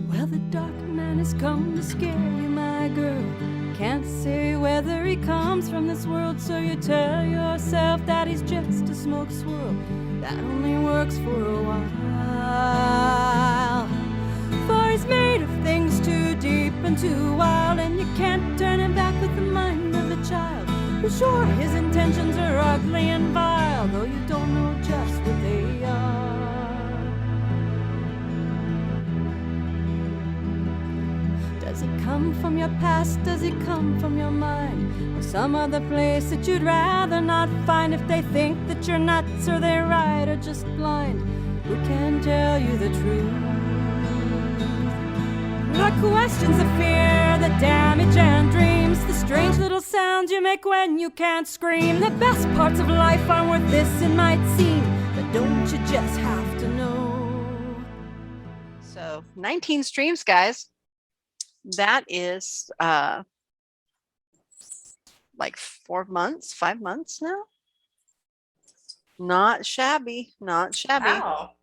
Well, the dark man has come to scare you, my girl. Can't say whether he comes from this world, so you tell yourself that he's just a smoke swirl that only works for a while. For he's made of things too deep and too wild, and you can't turn him back with the mind of a child. For sure, his intentions are ugly and vile, though you don't know just what they are. Does he come from your past? Does he come from your mind? Or some other place that you'd rather not find? If they think that you're nuts or they're right or just blind, who can tell you the truth? The questions, the fear, the damage and dreams, the strange little sounds you make when you can't scream. The best parts of life aren't worth this, it might seem, but don't you just have to know? So 19 streams, guys. That is like 4 months, 5 months now. Not shabby, not shabby. Wow.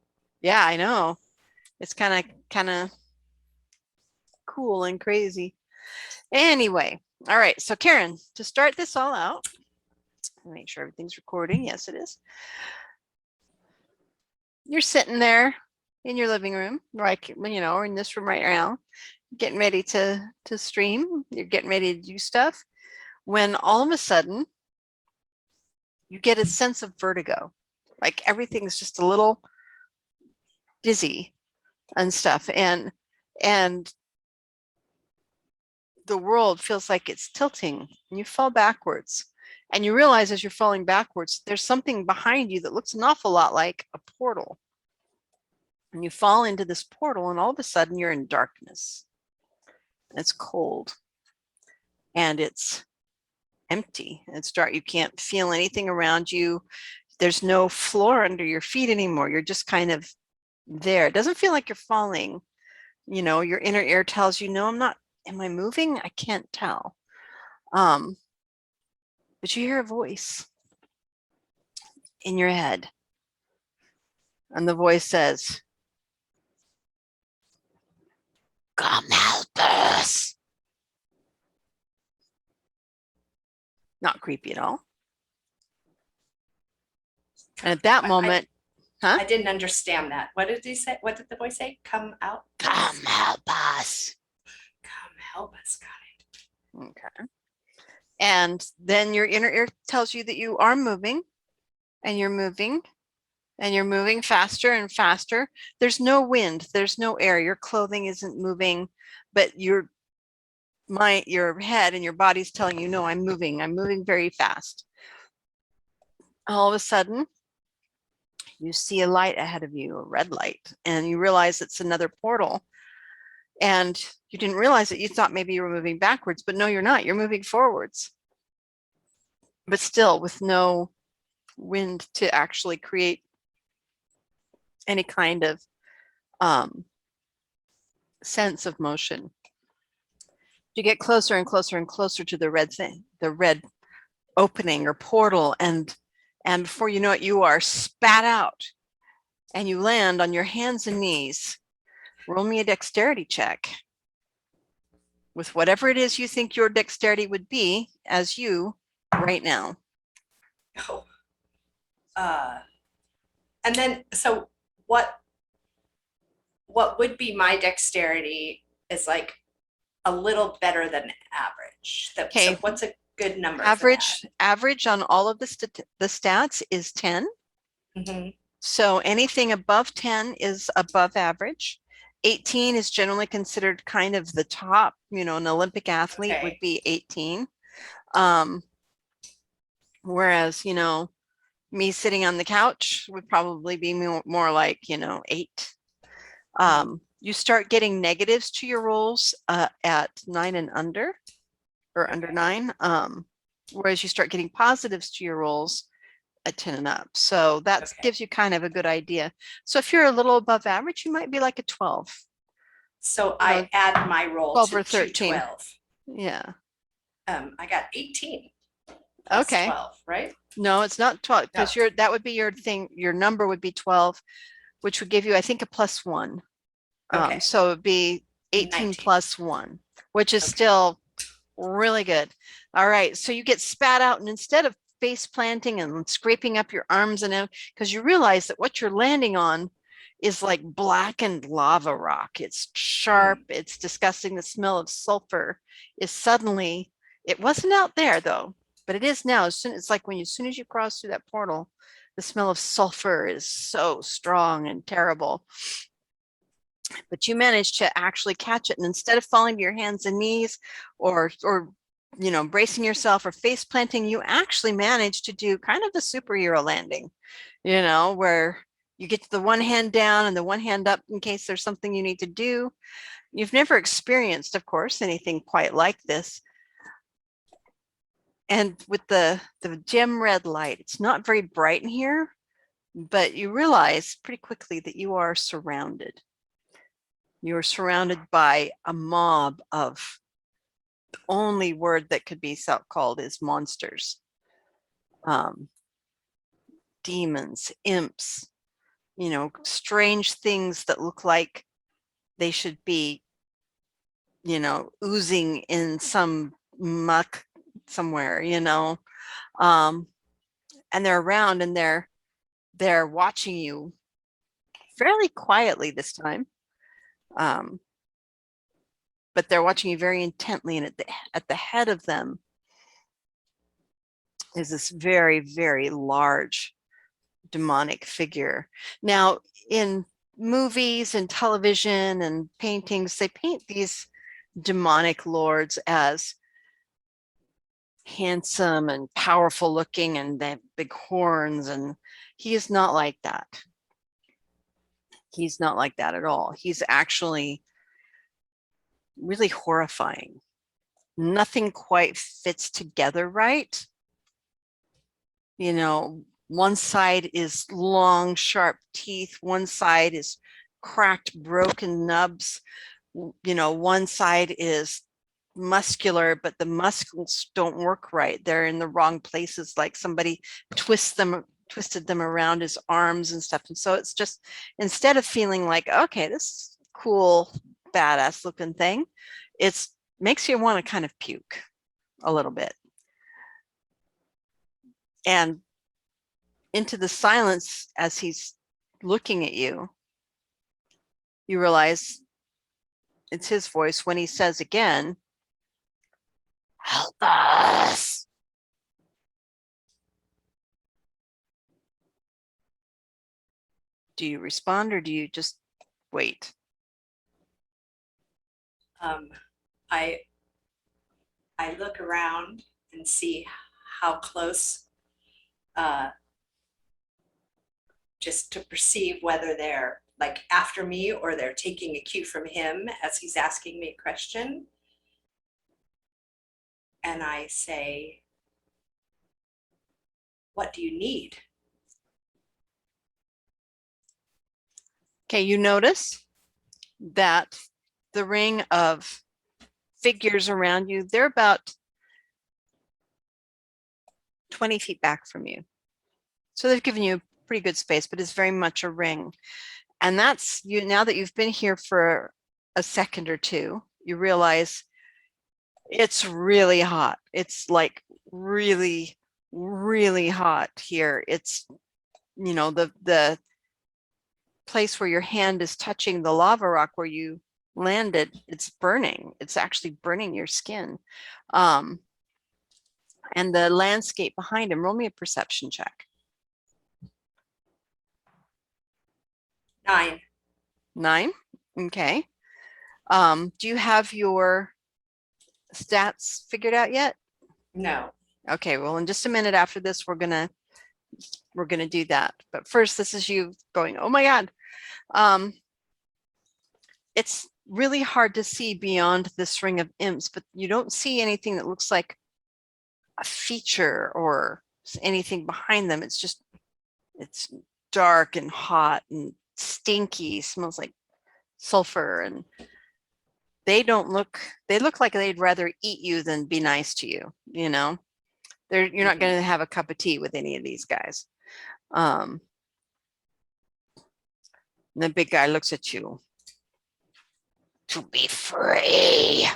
Yeah, I know. It's kind of cool and crazy. Anyway, all right. So Karen, to start this all out, make sure everything's recording. Yes, it is. You're sitting there in your living room, like, you know, or in this room right now, getting ready to stream. You're getting ready to do stuff, when all of a sudden you get a sense of vertigo, like everything's just a little dizzy and stuff, and the world feels like it's tilting, and you fall backwards, and you realize as you're falling backwards there's something behind you that looks an awful lot like a portal, and you fall into this portal, and all of a sudden you're in darkness. It's cold and it's empty. It's dark. You can't feel anything around you. There's no floor under your feet anymore. You're just kind of there. It doesn't feel like you're falling. You know, your inner ear tells you, no, I'm not. Am I moving? I can't tell. But you hear a voice in your head. And the voice says, come help us. Not creepy at all. And at that moment, I didn't understand that. What did he say? What did the voice say? Come out. Come help us. Come help us. Got it. Okay. And then your inner ear tells you that you are moving, and you're moving, and you're moving faster and faster. There's no wind. There's no air. Your clothing isn't moving, but your head and your body's telling you, no, I'm moving very fast. All of a sudden, you see a light ahead of you, a red light, and you realize it's another portal. And you didn't realize it. You thought maybe you were moving backwards, but no, you're not. You're moving forwards, but still with no wind to actually create any kind of sense of motion. You get closer and closer and closer to the red thing, the red opening or portal, and before you know it, you are spat out, and you land on your hands and knees. Roll me a dexterity check with whatever it is you think your dexterity would be as you right now. Oh. And then, so what would be my dexterity is like a little better than average. Okay. So what's a good number? Average on all of the stats is 10. Mm-hmm. So anything above 10 is above average. 18 is generally considered kind of the top, you know, an Olympic athlete would be 18. Whereas, you know, me sitting on the couch would probably be more like, you know, 8. You start getting negatives to your rolls at 9 and under, or under 9. Whereas you start getting positives to your rolls at 10 and up. So that gives you kind of a good idea. So if you're a little above average, you might be like a 12. So I add my roll 12 to or 13. 12. Yeah. I got 18. Okay. 12, right? No, it's not 12, because that would be your thing. Your number would be 12, which would give you, I think, a +1 Okay. So it'd be 18 19. plus 1, which is Okay. still really good. All right, so you get spat out, and instead of face planting and scraping up your arms and because you realize that what you're landing on is like blackened lava rock. It's sharp, it's disgusting. The smell of sulfur is suddenly, it wasn't out there though, but it is now. It's like when as soon as you cross through that portal, the smell of sulfur is so strong and terrible. But you managed to actually catch it, and instead of falling to your hands and knees or bracing yourself or face planting, you actually managed to do kind of a superhero landing, where you get the one hand down and the one hand up in case there's something you need to do. You've never experienced, of course, anything quite like this. And with the gem red light, it's not very bright in here, but you realize pretty quickly that you are surrounded. You're surrounded by a mob of, the only word that could be called is monsters. Demons, imps, strange things that look like they should be, oozing in some muck somewhere, and they're around, and they're watching you fairly quietly this time. But they're watching you very intently, and at the head of them is this very, very large demonic figure. Now, in movies and television and paintings, they paint these demonic lords as handsome and powerful looking, and they have big horns, and he is not like that. He's not like that at all. He's actually really horrifying. Nothing quite fits together right. One side is long, sharp teeth. One side is cracked, broken nubs. One side is muscular, but the muscles don't work right. They're in the wrong places, like somebody twisted them around his arms and stuff. And so it's just, instead of feeling like, okay, this is cool, badass looking thing, it makes you want to kind of puke a little bit. And into the silence, as he's looking at you, you realize it's his voice when he says again, "Help us." Do you respond, or do you just wait? I look around and see how close, just to perceive whether they're like after me or they're taking a cue from him as he's asking me a question. And I say, "What do you need?" Okay, you notice that the ring of figures around you, they're about 20 feet back from you. So they've given you pretty good space, but it's very much a ring. And that's you. Now that you've been here for a second or two, you realize it's really hot. It's like really, really hot here. It's, the place where your hand is touching the lava rock where you landed, it's burning. It's actually burning your skin. And the landscape behind him, roll me a perception check. 9. 9. Okay. Do you have your stats figured out yet? No. Okay, well, in just a minute after this, we're gonna do that. But first, this is you going, oh my God. It's really hard to see beyond this ring of imps, but you don't see anything that looks like a feature or anything behind them. It's dark and hot and stinky, smells like sulfur, and they look like they'd rather eat you than be nice to you. You're not going to have a cup of tea with any of these guys. The big guy looks at you. to be free.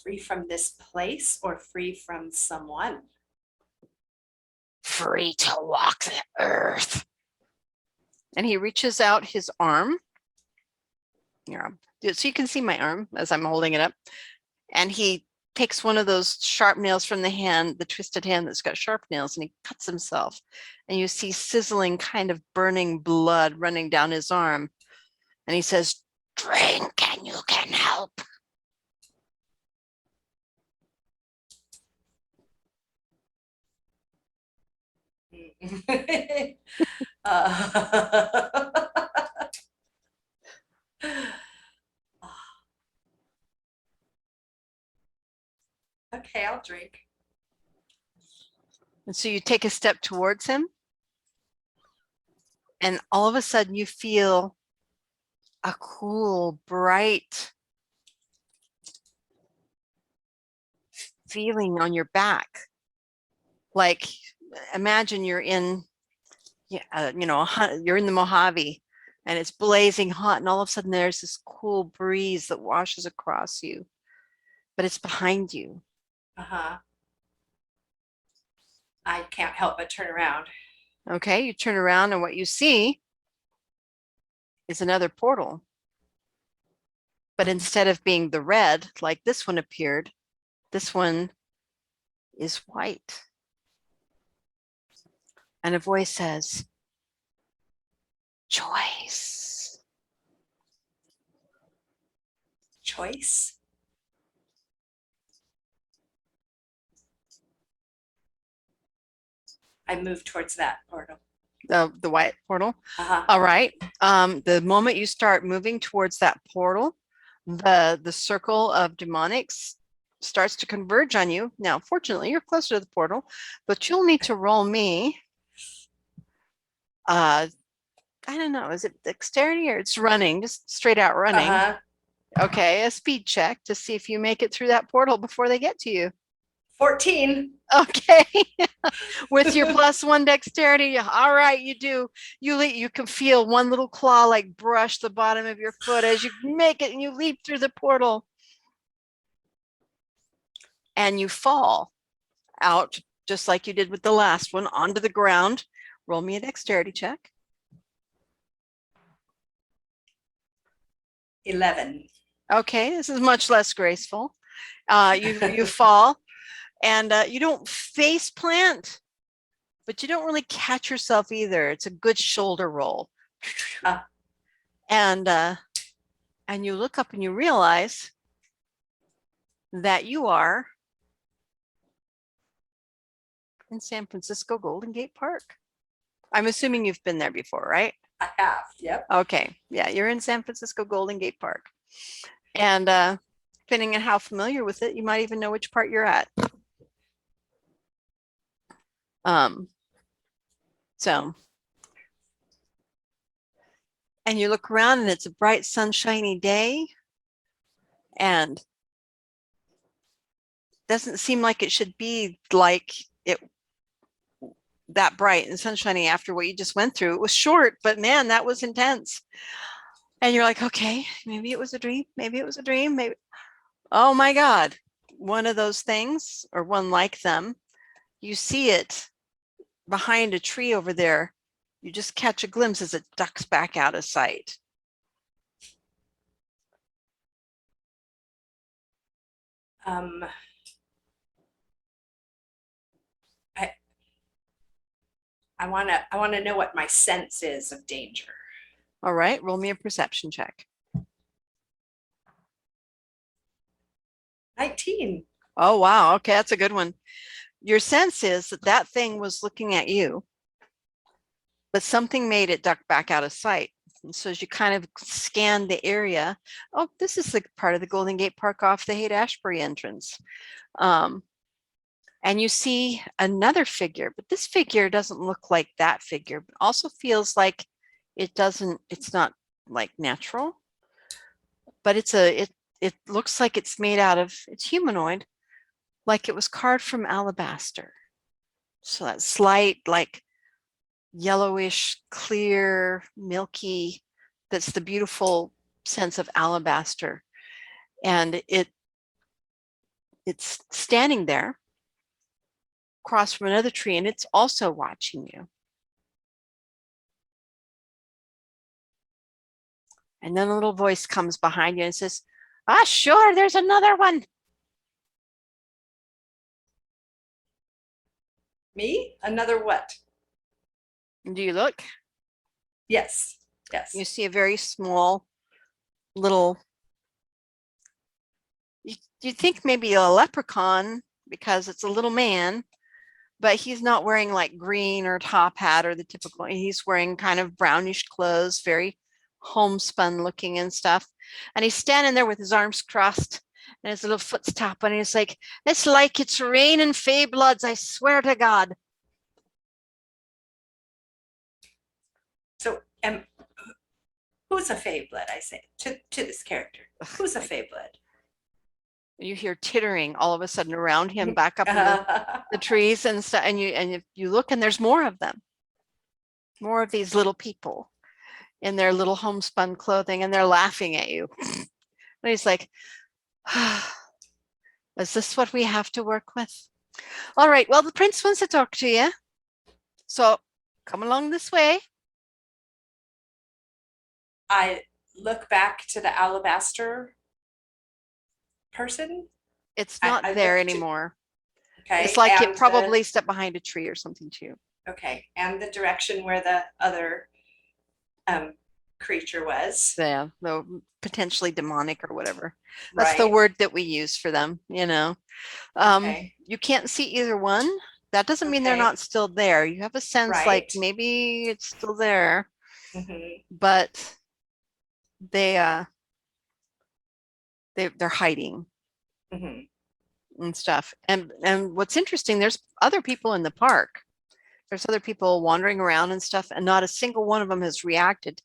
Free from this place or free from someone? Free to walk the earth. And he reaches out his arm. Yeah, so you can see my arm as I'm holding it up. And he takes one of those sharp nails from the hand, the twisted hand that's got sharp nails, and he cuts himself. And you see sizzling, kind of burning blood running down his arm. And he says, drink and you can help. Okay, I'll drink. And so you take a step towards him. And all of a sudden you feel a cool, bright feeling on your back. Like, imagine you're in, you're in the Mojave and it's blazing hot, and all of a sudden there's this cool breeze that washes across you, but it's behind you. Uh-huh. I can't help but turn around. Okay, you turn around and what you see is another portal. But instead of being the red, like this one appeared, this one is white. And a voice says, choice. Choice? I move towards that portal. The white portal. Uh-huh. All right. The moment you start moving towards that portal, the circle of demonics starts to converge on you. Now, fortunately, you're closer to the portal, but you'll need to roll me. I don't know. Is it dexterity or it's running? Just straight out running. Uh-huh. Okay, a speed check to see if you make it through that portal before they get to you. 14. Okay. With your +1 dexterity. All right, you do. You can feel one little claw like brush the bottom of your foot as you make it and you leap through the portal. And you fall out just like you did with the last one onto the ground. Roll me a dexterity check. 11. Okay, this is much less graceful. You fall and you don't face plant, but you don't really catch yourself either. It's a good shoulder roll. And you look up and you realize that you are in San Francisco Golden Gate Park. I'm assuming you've been there before, right? I have, yep. Okay, yeah, you're in San Francisco Golden Gate Park. And depending on how familiar with it, you might even know which part you're at. And you look around and it's a bright sunshiny day and doesn't seem like it should be like it that bright and sunshiny after what you just went through. It was short, but man, that was intense. And you're like, okay, maybe it was a dream. Maybe it was a dream. Maybe. Oh my God. One of those things or one like them, you see it behind a tree over there. You just catch a glimpse as it ducks back out of sight. I want to know what my sense is of danger. All right, roll me a perception check. 19. Oh, wow. Okay, that's a good one. Your sense is that that thing was looking at you, but something made it duck back out of sight. And so as you kind of scan the area, oh, this is the part of the Golden Gate Park off the Haight-Ashbury entrance. And you see another figure, but this figure doesn't look like that figure, but also feels like it's not like natural, but it looks like it's made out of, it's humanoid, like it was carved from alabaster. So that slight, like yellowish, clear, milky, that's the beautiful sense of alabaster. And it's standing there across from another tree, and it's also watching you. And then a little voice comes behind you and says, "Ah, sure, there's another one." Me? Another what? Do you look? Yes. Yes. You see a very small little, you think maybe a leprechaun because it's a little man, but he's not wearing like green or top hat or the typical, he's wearing kind of brownish clothes, very homespun looking and stuff. And he's standing there with his arms crossed and his little foot's tapping, and he's like, "It's like it's raining Fae bloods, I swear to God." So, who's a Fae blood? I say to this character. Who's a Fae blood? You hear tittering all of a sudden around him, back up in the trees and stuff. And if you look, and there's more of them, more of these little people in their little homespun clothing, and they're laughing at you. And he's like, "Is this what we have to work with? All right, well, the prince wants to talk to you. So come along this way." I look back to the alabaster person. It's not there anymore. Okay. It's like it probably stepped behind a tree or something too. Okay. And the direction where the other creature was. Yeah, the potentially demonic or whatever. That's the word that we use for them, you know. Okay. You can't see either one. That doesn't mean they're not still there. You have a sense like maybe it's still there, but they're hiding and stuff. And what's interesting, there's other people in the park. There's other people wandering around and stuff, and not a single one of them has reacted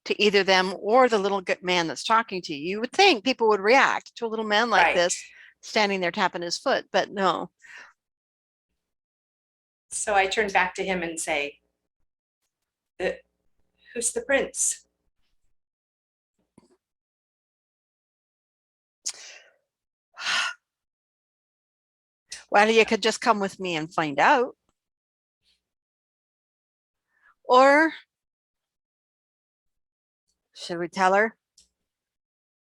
to either them or the little man that's talking to you. You would think people would react to a little man like this standing there tapping his foot, but no. So I turn back to him and say, "Who's the prince?" Well, you could just come with me and find out. Or should we tell her?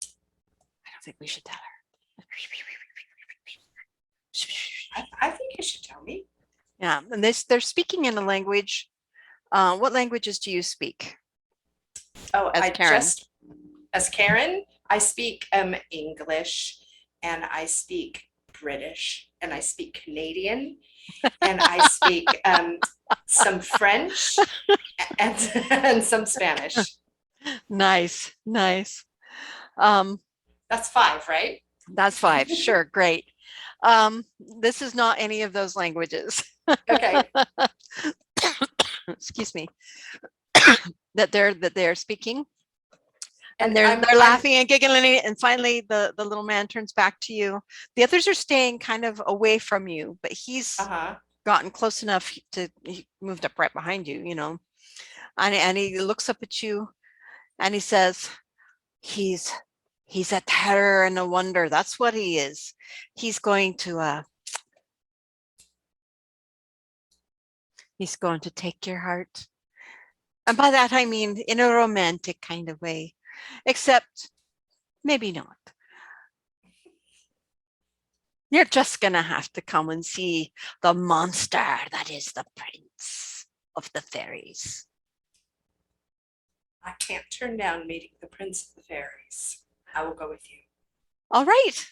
I don't think we should tell her. I think you should tell me. Yeah, and they're speaking in a language. What languages do you speak? Oh, Karen? As Karen, I speak English, and I speak British, and I speak Canadian, and I speak some French and some Spanish. Nice. That's 5, right? That's 5. Sure, great. This is not any of those languages. Okay. Excuse me. that they're speaking. And they're laughing and giggling, and finally the little man turns back to you. The others are staying kind of away from you, but he's gotten close enough he moved up right behind you, you know. And he looks up at you and he says, he's a terror and a wonder. That's what he is. He's going to take your heart. And by that I mean in a romantic kind of way. Except maybe not. You're just gonna have to come and see the monster that is the prince of the fairies. I can't turn down meeting the prince of the fairies. I will go with you. All right.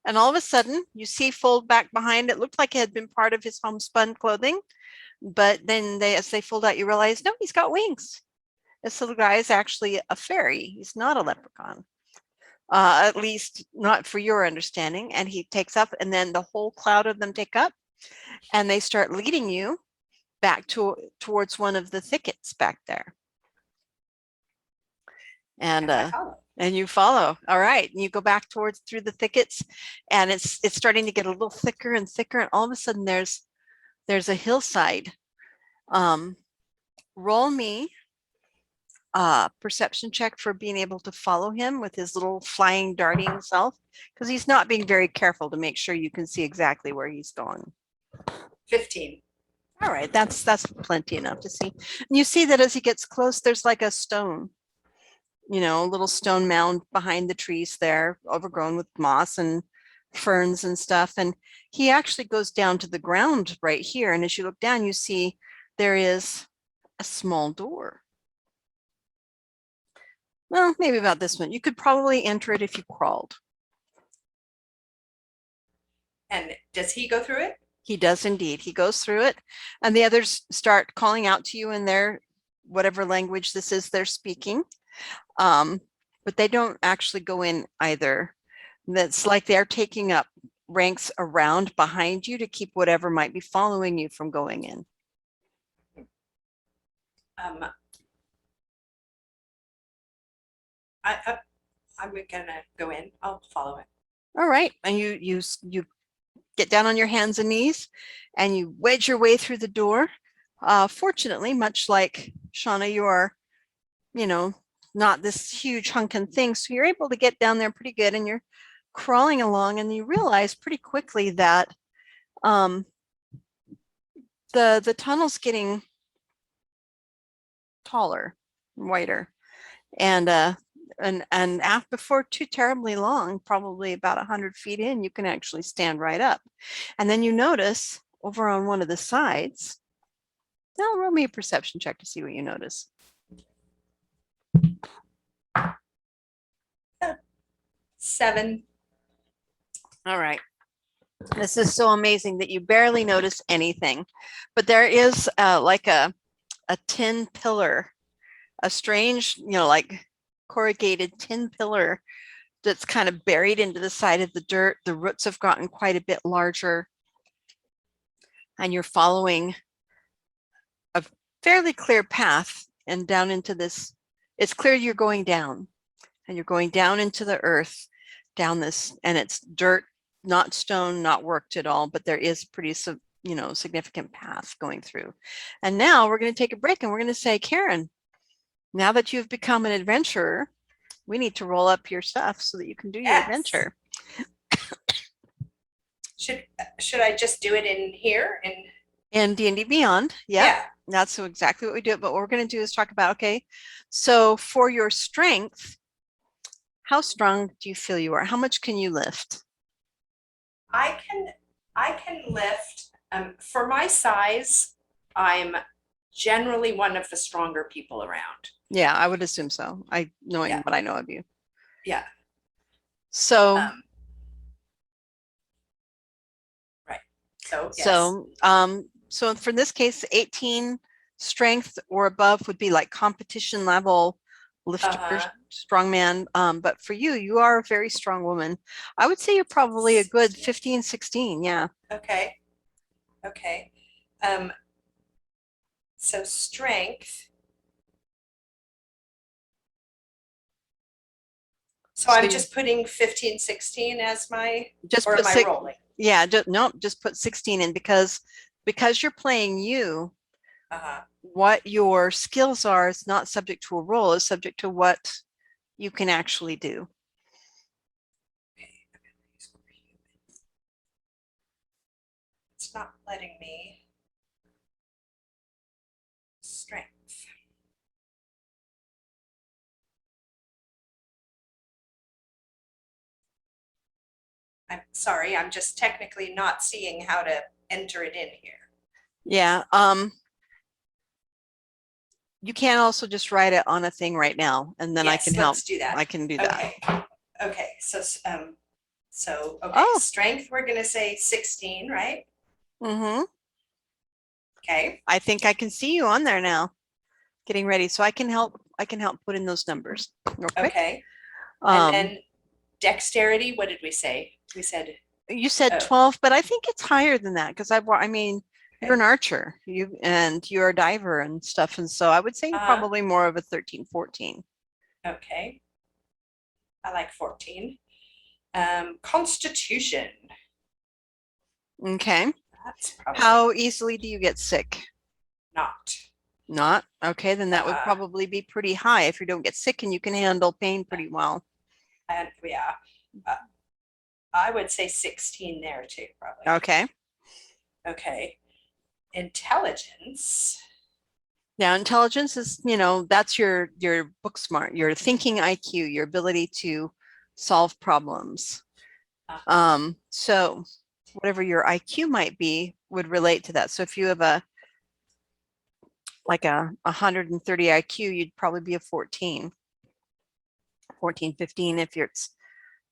And all of a sudden you see fold back behind. It looked like it had been part of his homespun clothing, but then as they fold out, you realize, no, he's got wings. This little guy is actually a fairy. He's not a leprechaun, at least not for your understanding. And he takes up, and then the whole cloud of them take up, and they start leading you back towards one of the thickets back there. And And you follow. All right. And you go back towards through the thickets, and it's starting to get a little thicker and thicker. And all of a sudden there's a hillside. Roll me a perception check for being able to follow him with his little flying, darting self, because he's not being very careful to make sure you can see exactly where he's going. 15. All right, that's plenty enough to see. And you see that as he gets close, there's like a stone, you know, a little stone mound behind the trees there, overgrown with moss and ferns and stuff. And he actually goes down to the ground right here. And as you look down, you see there is a small door. Well, maybe about this one. You could probably enter it if you crawled. And does he go through it? He does indeed. He goes through it, and the others start calling out to you in their whatever language this is they're speaking. But they don't actually go in either. That's like they're taking up ranks around behind you to keep whatever might be following you from going in. I'm gonna go in. I'll follow it. All right, and you get down on your hands and knees, and you wedge your way through the door. Fortunately, much like Shauna, you are, you know, not this huge hunking thing, so you're able to get down there pretty good, and you're crawling along, and you realize pretty quickly that the tunnel's getting taller, wider, and before too terribly long, probably about 100 feet in, you can actually stand right up. And then you notice over on one of the sides, now roll me a perception check to see what you notice. 7. All right. This is so amazing that you barely notice anything, but there is like a tin pillar, a strange, you know, like corrugated tin pillar that's kind of buried into the side of the dirt. The roots have gotten quite a bit larger, and you're following a fairly clear path and down into this. It's clear you're going down, and you're going down into the earth, down this, and it's dirt, not stone, not worked at all, but there is pretty, you know, significant path going through. And now we're going to take a break, and we're going to say, Karen, now that you've become an adventurer, we need to roll up your stuff so that you can do your adventure. Should I just do it in here? In D&D Beyond, yeah. That's exactly what we do. But what we're going to do is talk about, okay, so for your strength, how strong do you feel you are? How much can you lift? I can lift, for my size, I'm generally one of the stronger people around. Yeah, I would assume so. Knowing what I know of you. Yeah. So, right. So, yes. So for this case, 18 strength or above would be like competition level lifter, strongman. But for you, you are a very strong woman. I would say you're probably a good 15, 16. Yeah. Okay. Okay. So strength. So I'm just putting 15, 16 as my, or am I rolling? Yeah, just put 16 in because you're playing you. What your skills are is not subject to a roll, is subject to what you can actually do. It's not letting me. Strength. I'm sorry, I'm just technically not seeing how to enter it in here. Yeah. You can also just write it on a thing right now, and then I can help. Do that. I can do that. Okay. So okay. Oh. Strength, we're gonna say 16, right? Mm-hmm. Okay. I think I can see you on there now, getting ready. So I can help put in those numbers real quick. Okay. And then dexterity, what did we say? We said. You said 12, but I think it's higher than that because I mean, you're an archer, you're a diver and stuff, and so I would say you're probably more of a 13, 14. Okay. I like 14. Constitution. Okay. That's probably How easily do you get sick? not. Not? Okay, then that would Uh, probably be pretty high if you don't get sick and you can handle pain pretty well. And yeah, I would say 16 there too, probably. Okay. Okay. Intelligence. Now, intelligence is, that's your book smart, your thinking IQ, your ability to solve problems. So whatever your IQ might be would relate to that. So if you have a 130 IQ, you'd probably be a 14, 15 if it's,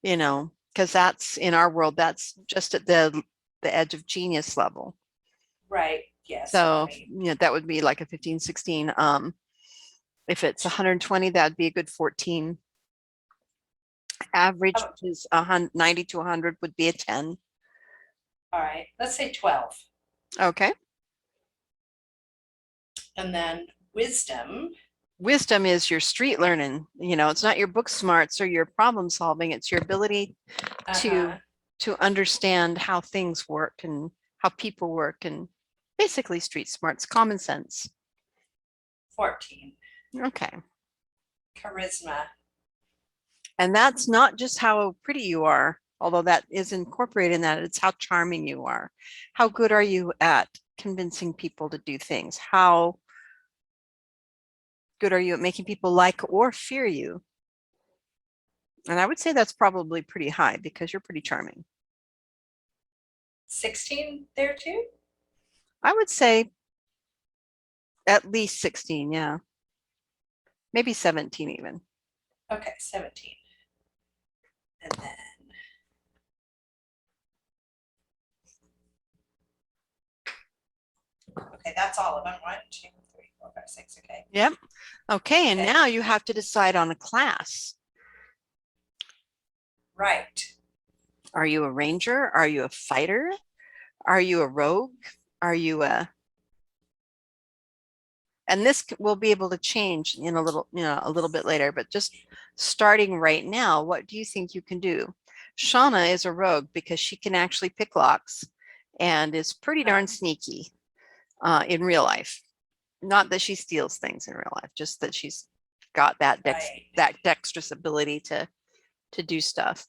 because that's in our world, that's just at the edge of genius level. Right. Yes. So, Right. that would be like a 15, 16. If it's 120, that'd be a good 14. Average, Oh. which is 90 to 100, would be a 10. All right. Let's say 12. Okay. And then wisdom. Wisdom is your street learning. It's not your book smarts or your problem solving. It's your ability Uh-huh. to understand how things work and how people work, and basically street smarts, common sense. 14. Okay. Charisma. And that's not just how pretty you are, although that is incorporated in that. It's how charming you are. How good are you at convincing people to do things? How good are you at making people like or fear you? And I would say that's probably pretty high because you're pretty charming. 16 there too? I would say at least 16, yeah. Maybe 17 even. Okay, 17. And then okay, that's all of them. 1, 2, 3, 4, 5, 6. Okay. Yep. Okay, and Okay. now you have to decide on a class. Right. Are you a ranger? Are you a fighter? Are you a rogue? Are you a... And this will be able to change in a little bit later, but just starting right now, what do you think you can do? Shauna is a rogue because she can actually pick locks and is pretty darn sneaky in real life. Not that she steals things in real life, just that she's got that Right. that dexterous ability to do stuff.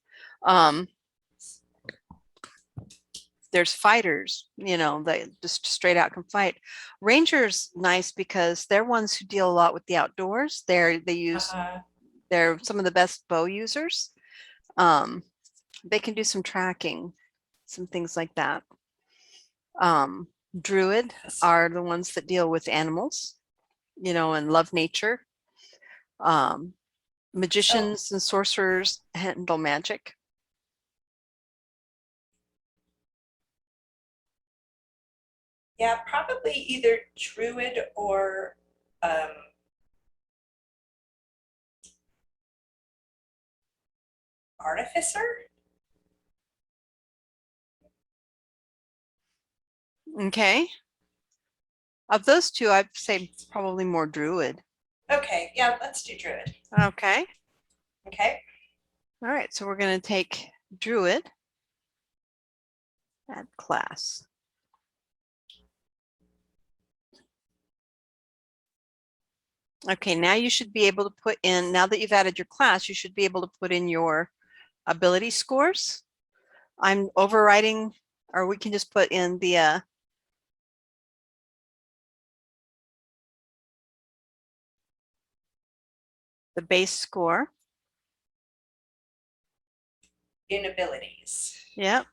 There's fighters, that just straight out can fight. Rangers nice because they're ones who deal a lot with the outdoors. They're some of the best bow users. They can do some tracking, some things like that. Druid are the ones that deal with animals, and love nature. Magicians and sorcerers handle magic. Yeah, probably either Druid or Artificer. Okay. Of those two, I'd say probably more Druid. Okay, yeah, let's do Druid. Okay. Okay. All right, so we're going to take Druid, add class. Okay, now you should be able to put in, now that you've added your class, you should be able to put in your ability scores. I'm overriding, or we can just put in the base score. In abilities. Yep.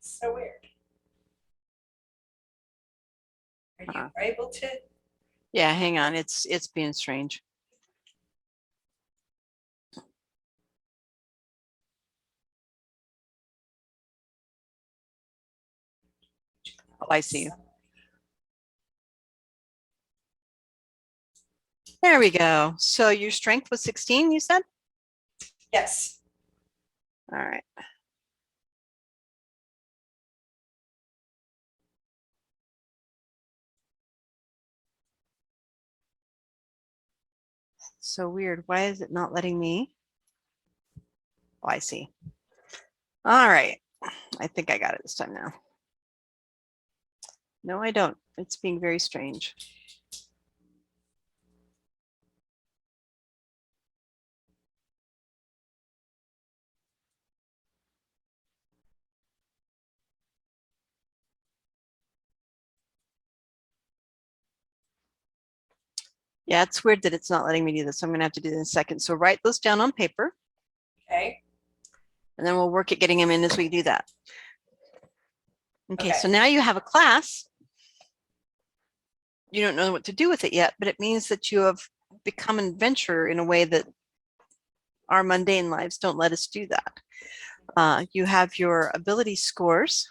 So weird. Are you able to? Yeah, hang on, it's being strange. Oh, I see you. There we go. So your strength was 16, you said? Yes. All right. so weird. Why is it not letting me? Oh, I see. All right. I think I got it this time now. No, I don't. It's being very strange. Yeah, it's weird that it's not letting me do this. I'm going to have to do this in a second. So write those down on paper. Okay. And then we'll work at getting them in as we do that. Okay, Okay. so now you have a class. You don't know what to do with it yet, but it means that you have become an adventurer in a way that our mundane lives don't let us do that. You have your ability scores.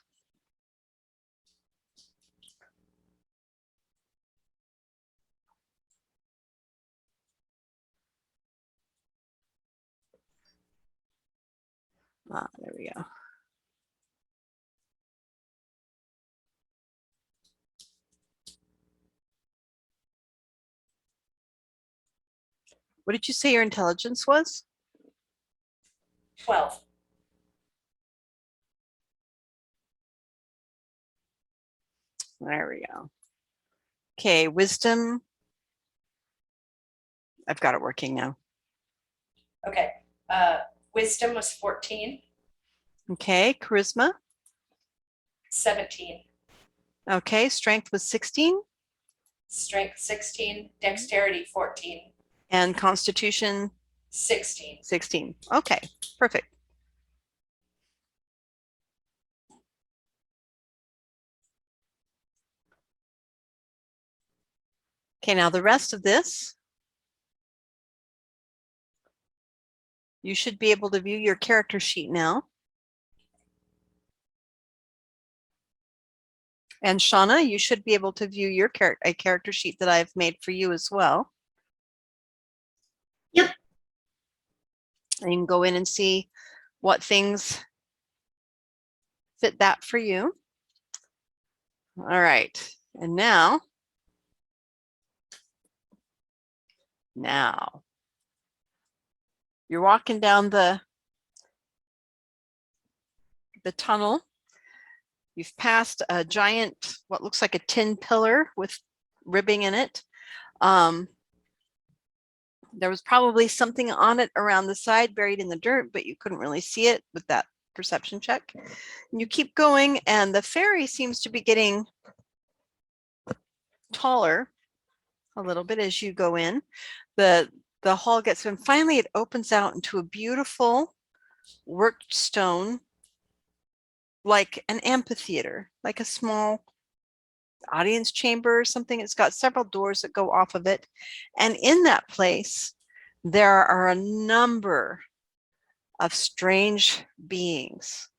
There we go. What did you say your intelligence was? 12. There we go. Okay, wisdom. I've got it working now. Okay. Wisdom was 14. Okay, charisma. 17. Okay, strength was 16. Strength 16. Dexterity 14. And constitution 16. 16. Okay, perfect. Okay, now the rest of this, you should be able to view your character sheet now. And Shauna, you should be able to view your character sheet that I've made for you as well. Yep. And you can go in and see what things fit that for you. All right, and now you're walking down the tunnel. You've passed a giant, what looks like a tin pillar with ribbing in it. There was probably something on it around the side buried in the dirt, but you couldn't really see it with that perception check. And you keep going, and the fairy seems to be getting taller a little bit as you go in. The hall gets, and finally it opens out into a beautiful worked stone, like an amphitheater, like a small audience chamber or something. It's got several doors that go off of it. And in that place, there are a number of strange beings.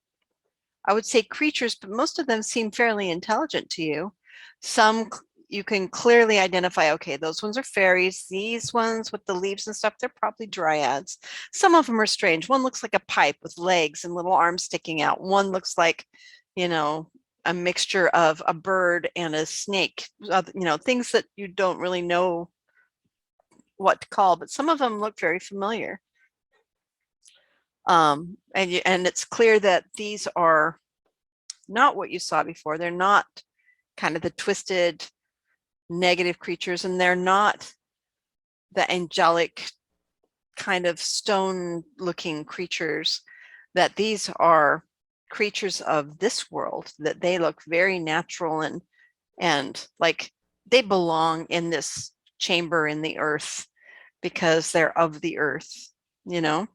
I would say creatures, but most of them seem fairly intelligent to you. Some you can clearly identify, okay, those ones are fairies. These ones with the leaves and stuff, they're probably dryads. Some of them are strange. One looks like a pipe with legs and little arms sticking out. One looks like, you know, a mixture of a bird and a snake, you know, things that you don't really know what to call, but some of them look very familiar. And it's clear that these are not what you saw before. They're not kind of the twisted negative creatures, and they're not the angelic kind of stone looking creatures. That these are creatures of this world, that they look very natural and like they belong in this chamber in the earth because they're of the earth, you know.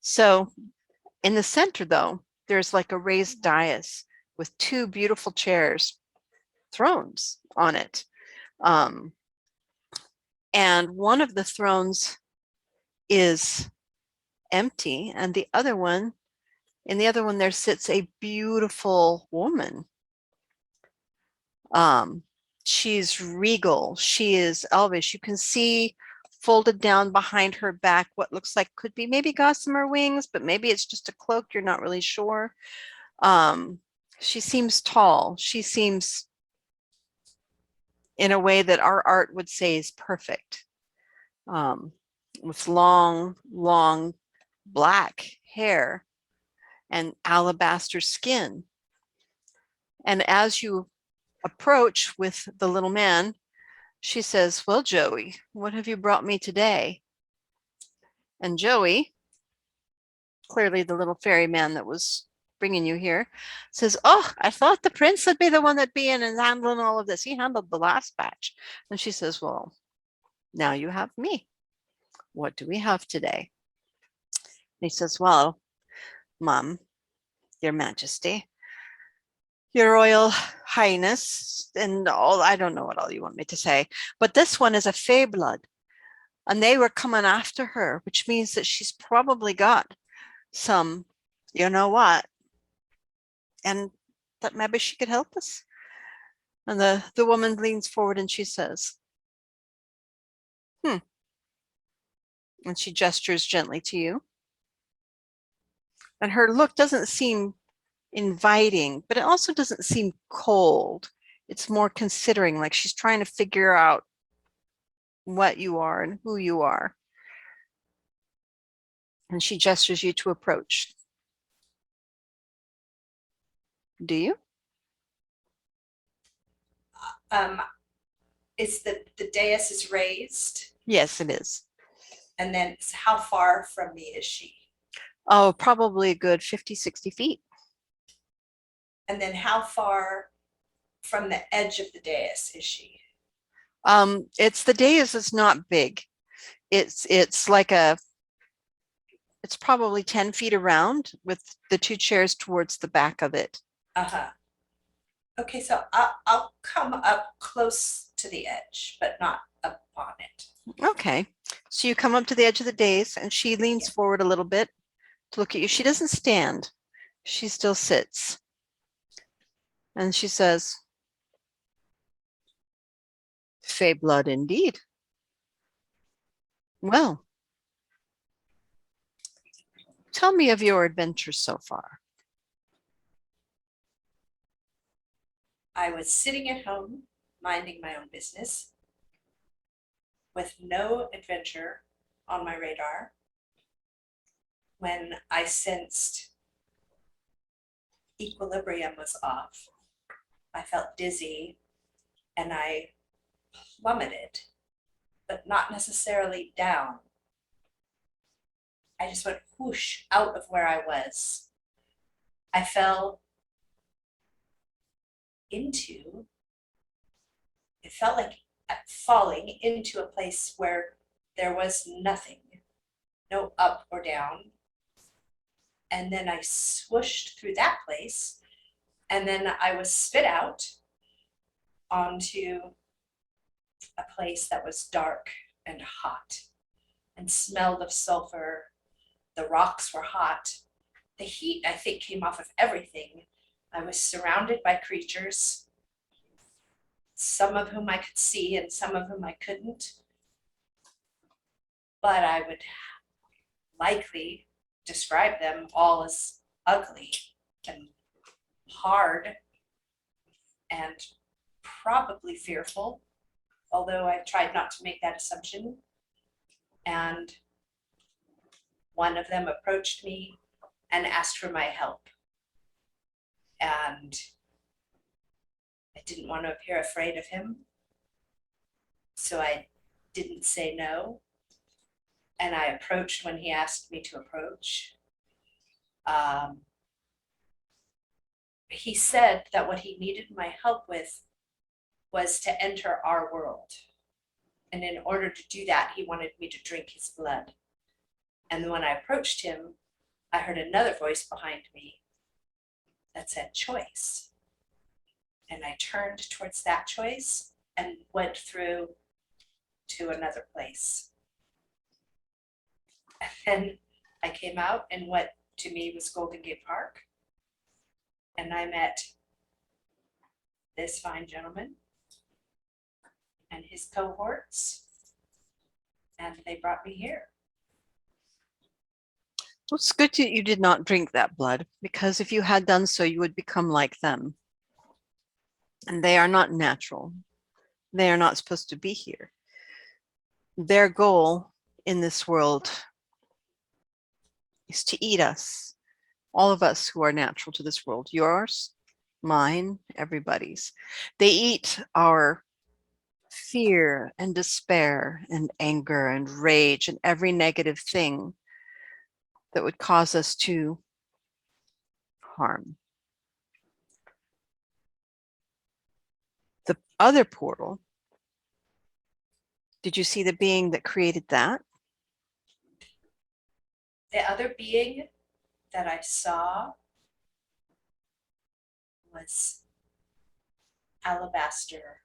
So in the center though, there's like a raised dais with two beautiful chairs, thrones on it. And one of the thrones is empty, and in the other one there sits a beautiful woman. She's regal, she is elvish. You can see folded down behind her back what looks like could be maybe gossamer wings, but maybe it's just a cloak, you're not really sure. She seems tall. She seems in a way that our art would say is perfect. with long, long black hair and alabaster skin. And as you approach with the little man, she says, "Well, Joey, what have you brought me today?" And Joey, clearly the little fairy man that was bringing you here, says, "Oh, I thought the prince would be the one that'd be in and handling all of this. He handled the last batch." And she says, "Well, now you have me. What do we have today?" And he says, "Well, Mom, Your Majesty, Your Royal Highness, and all, I don't know what all you want me to say, but this one is a Fae blood, and they were coming after her, which means that she's probably got some, you know what, and that maybe she could help us." And the woman leans forward and she says, and she gestures gently to you. And her look doesn't seem inviting, but it also doesn't seem cold. It's more considering, like she's trying to figure out what you are and who you are. And she gestures you to approach. Do you? Is the dais is raised, Yes, it is. and then how far from me is she? Oh, probably a good 50, 60 feet. And then how far from the edge of the dais is she? It's the dais is not big. It's like it's probably 10 feet around with the two chairs towards the back of it. Uh-huh. Okay, so I'll come up close to the edge, but not up on it. Okay. So you come up to the edge of the dais and she leans forward a little bit to look at you. She doesn't stand. She still sits. And she says, "Fae blood indeed. Well, tell me of your adventures so far." I was sitting at home, minding my own business, with no adventure on my radar, when I sensed equilibrium was off. I felt dizzy and I plummeted, but not necessarily down. I just went whoosh out of where I was. I fell into, it felt like falling into a place where there was nothing, no up or down. And then I swooshed through that place, and then I was spit out onto a place that was dark and hot and smelled of sulfur. The rocks were hot. The heat, I think, came off of everything. I was surrounded by creatures, some of whom I could see and some of whom I couldn't. But I would likely describe them all as ugly and hard and probably fearful, although I tried not to make that assumption. And one of them approached me and asked for my help. And I didn't want to appear afraid of him, so I didn't say no. And I approached when he asked me to approach. He said that what he needed my help with was to enter our world. And in order to do that, he wanted me to drink his blood. And when I approached him, I heard another voice behind me that said choice. And I turned towards that choice and went through to another place. And then I came out, and what to me was Golden Gate Park. And I met this fine gentleman and his cohorts, and they brought me here. Well, it's good that you did not drink that blood, because if you had done so, you would become like them. And they are not natural. They are not supposed to be here. Their goal in this world is to eat us, all of us who are natural to this world, yours, mine, everybody's. They eat our fear and despair and anger and rage and every negative thing that would cause us to harm. The other portal, did you see the being that created that? The other being that I saw was alabaster,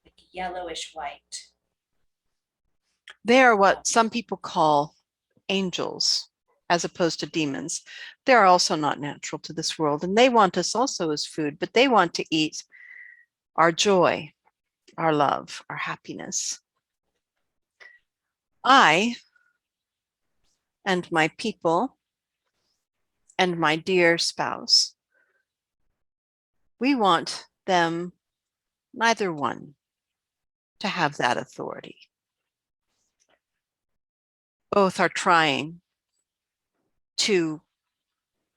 like yellowish white. They are what some people call angels as opposed to demons. They're also not natural to this world, and they want us also as food, but they want to eat our joy, our love, our happiness. I and my people and my dear spouse, we want them, neither one, to have that authority. Both are trying to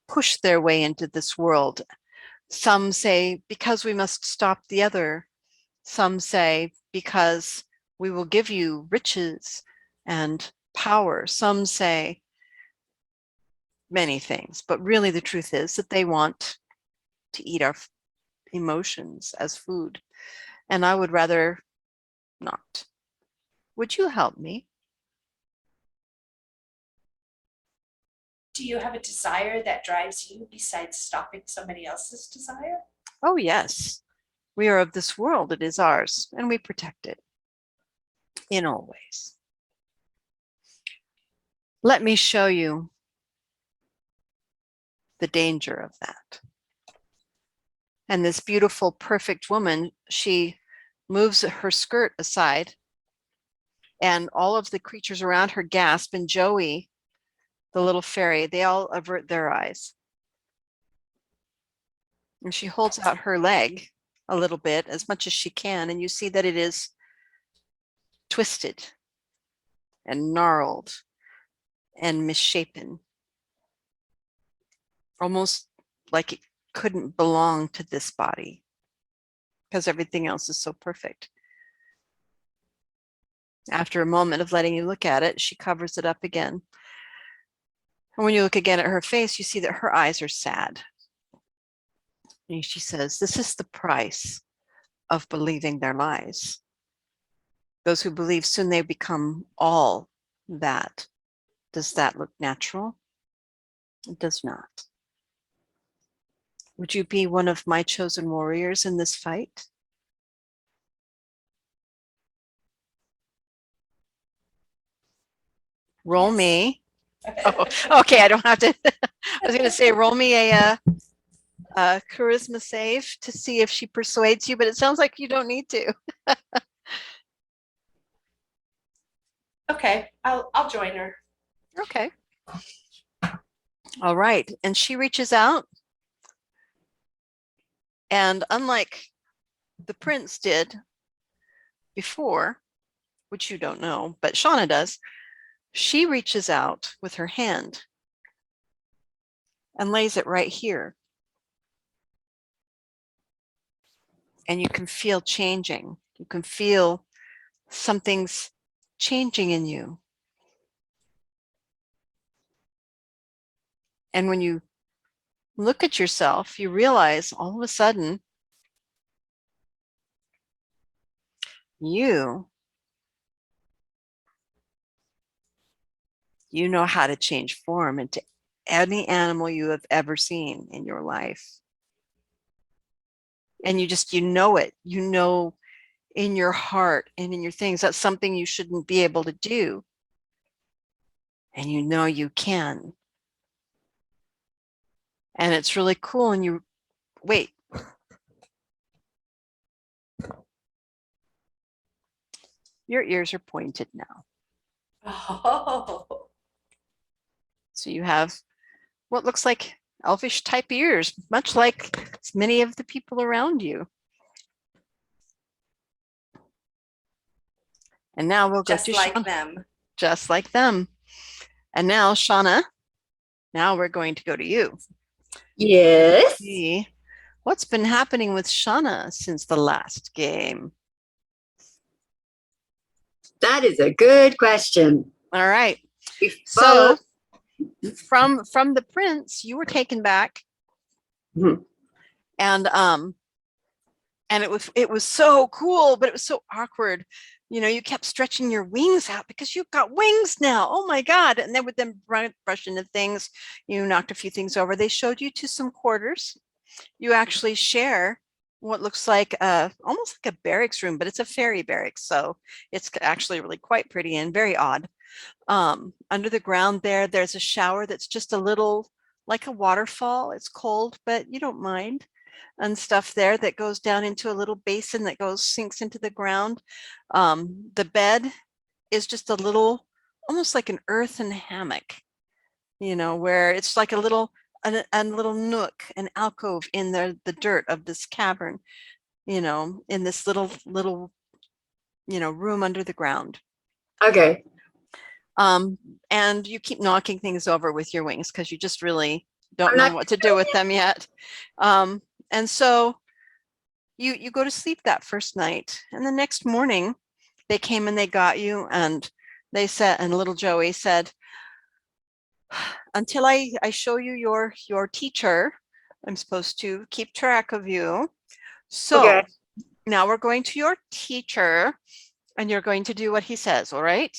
push their way into this world. Some say because we must stop the other. Some say because we will give you riches and power. Some say many things, but really the truth is that they want to eat our emotions as food. And I would rather not. Would you help me? Do you have a desire that drives you besides stopping somebody else's desire? Oh, yes. We are of this world. It is ours, and we protect it in all ways. Let me show you the danger of that. And this beautiful, perfect woman, she moves her skirt aside, and all of the creatures around her gasp, and Joey, the little fairy, they all avert their eyes. And she holds out her leg a little bit, as much as she can, and you see that it is twisted and gnarled and misshapen, almost like it couldn't belong to this body because everything else is so perfect. After a moment of letting you look at it, she covers it up again. And when you look again at her face, you see that her eyes are sad. And she says, this is the price of believing their lies. Those who believe soon they become all that. Does that look natural? It does not. Would you be one of my chosen warriors in this fight? Roll Yes. me. Oh, okay, I don't have to. I was going to say, roll me a charisma save to see if she persuades you, but it sounds like you don't need to. Okay, I'll join her. Okay. All right. And she reaches out. And unlike the prince did before, which you don't know, but Shauna does, she reaches out with her hand and lays it right here. And you can feel changing. You can feel something's changing in you. And when you look at yourself, you realize all of a sudden you know how to change form into any animal you have ever seen in your life. And you know it. You know in your heart and in your things that's something you shouldn't be able to do. And you know you can. And it's really cool. And you wait. Your ears are pointed now. Oh, So you have what looks like elfish type ears, much like many of the people around you. And now we'll go Just to like Shauna. them. Just like them. And now, Shauna, now we're going to go to you. Yes. See what's been happening with Shauna since the last game. That is a good question. All right. We So followed- from the prince, you were taken back. Mhm. And it was so cool, but it was so awkward. You know, you kept stretching your wings out because you've got wings now. Oh my God. And then with them brush into things, you knocked a few things over. They showed you to some quarters. You actually share what looks like almost like a barracks room, but it's a fairy barracks. So it's actually really quite pretty and very odd. Under the ground there's a shower that's just a little like a waterfall. It's cold, but you don't mind. And stuff there that goes down into a little basin that sinks into the ground. The bed is just a little, almost like an earthen hammock, you know, where it's like a little nook, an alcove in the dirt of this cavern, you know, in this little, you know, room under the ground. Okay. And you keep knocking things over with your wings because you just really don't know what to do with them yet. And so you go to sleep that first night, and the next morning they came and they got you, and they said, and little Joey said, until I show you your teacher, I'm supposed to keep track of you. So now we're going to your teacher, and you're going to do what he says, all right?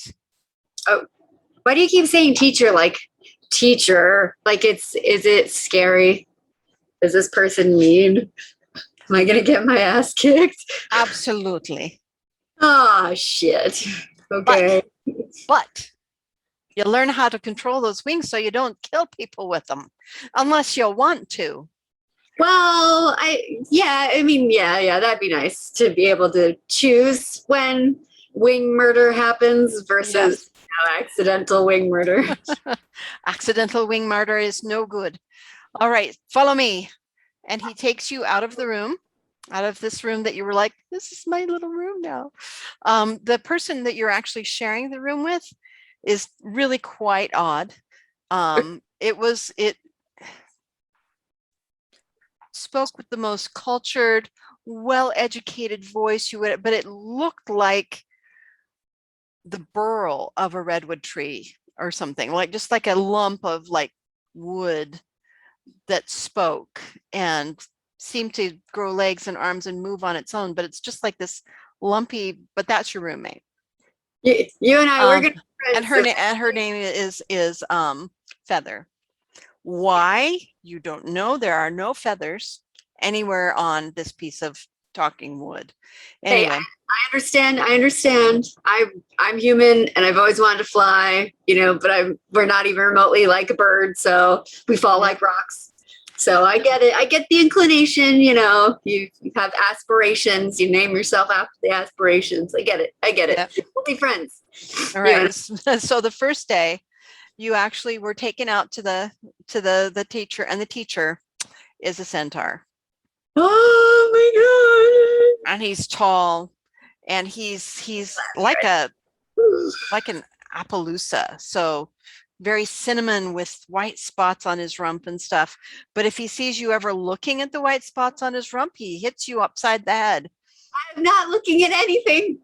Oh, why do you keep saying teacher like teacher? Like is it scary? Is this person mean? Am I gonna get my ass kicked? Absolutely. Oh shit. Okay. But you learn how to control those wings so you don't kill people with them, unless you want to. Well, yeah, that'd be nice to be able to choose when wing murder happens versus accidental wing murder. Accidental wing murder is no good. All right, follow me. And he takes you out of the room, out of this room that you were like, this is my little room now. The person that you're actually sharing the room with is really quite odd. It spoke with the most cultured, well-educated voice you would, but it looked like the burl of a redwood tree or something, like just like a lump of like wood that spoke and seemed to grow legs and arms and move on its own, but it's just like this lumpy, but that's your roommate. You and I, we're gonna and her name is Feather. Why? You don't know. There are no feathers anywhere on this piece of talking wood. Anyway. Hey, I understand. I'm human and I've always wanted to fly, you know, but we're not even remotely like a bird, so we fall like rocks. So I get it. I get the inclination, you know, you have aspirations, you name yourself after the aspirations. I get it. Yep. We'll be friends. All right. So the first day you actually were taken out to the teacher, and the teacher is a centaur. Oh my God. And he's tall, and he's like an Appaloosa. So very cinnamon with white spots on his rump and stuff. But if he sees you ever looking at the white spots on his rump, he hits you upside the head. I'm not looking at anything.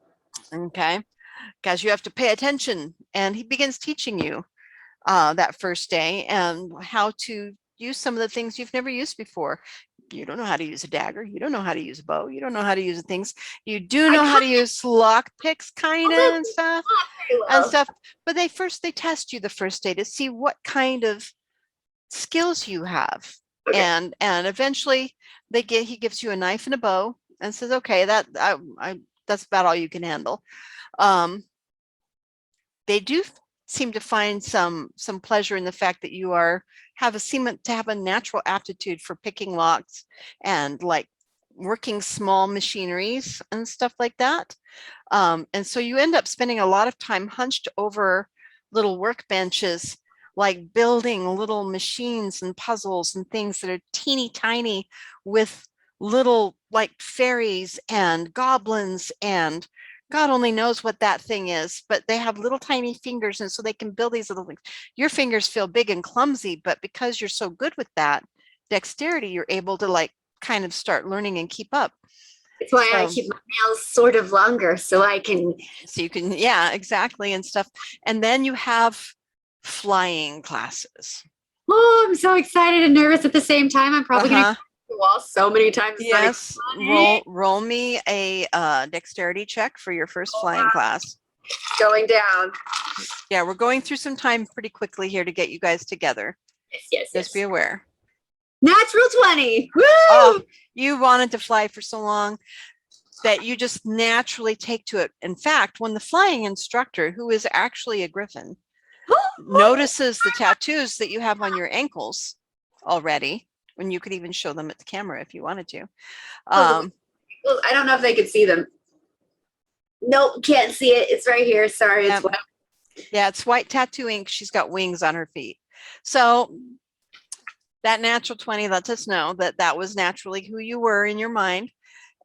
Okay. Because you have to pay attention. And he begins teaching you that first day and how to use some of the things you've never used before. You don't know how to use a dagger. You don't know how to use a bow. You don't know how to use things. You do know how to use lock picks kind of and stuff. But they test you the first day to see what kind of skills you have. Okay. And eventually he gives you a knife and a bow and says, okay, that's about all you can handle. They do seem to find some pleasure in the fact that you seem to have a natural aptitude for picking locks and like working small machineries and stuff like that. And so you end up spending a lot of time hunched over little workbenches, like building little machines and puzzles and things that are teeny tiny with little like fairies and goblins and God only knows what that thing is, but they have little tiny fingers, and so they can build these little things. Your fingers feel big and clumsy, but because you're so good with that dexterity, you're able to like kind of start learning and keep up. It's why I So- keep my nails sort of longer so I can. So you can, yeah, exactly, and stuff. And then you have flying classes. Oh, I'm so excited and nervous at the same time. I'm probably going to Uh-huh. the wall so many times. It's not even Yes, funny. roll me a dexterity check for your first flying wow. class. Going down. Yeah, we're going through some time pretty quickly here to get you guys together. Yes. Just be aware. Natural 20. Woo! Oh, you wanted to fly for so long that you just naturally take to it. In fact, when the flying instructor, who is actually a griffin, notices the tattoos that you have on your ankles already, when you could even show them at the camera if you wanted to. Well, I don't know if they could see them. Nope, can't see it. It's right here. Sorry, it's wet. Yeah, it's white tattoo ink. She's got wings on her feet. So that natural 20 lets us know that that was naturally who you were in your mind.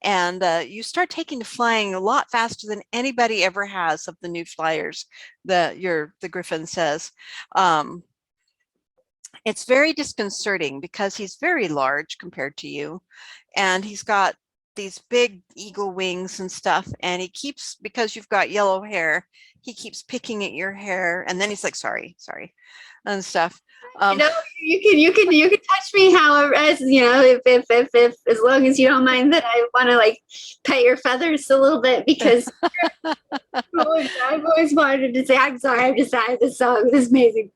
And you start taking to flying a lot faster than anybody ever has of the new flyers. The Griffin says. It's very disconcerting because he's very large compared to you, and he's got these big eagle wings and stuff, and he keeps, because you've got yellow hair, he keeps picking at your hair, and then he's like, sorry, and stuff. You know, you can touch me however, as you know, if as long as you don't mind that I want to like pet your feathers a little bit, because I've always wanted to say I'm sorry. I decided this song is amazing.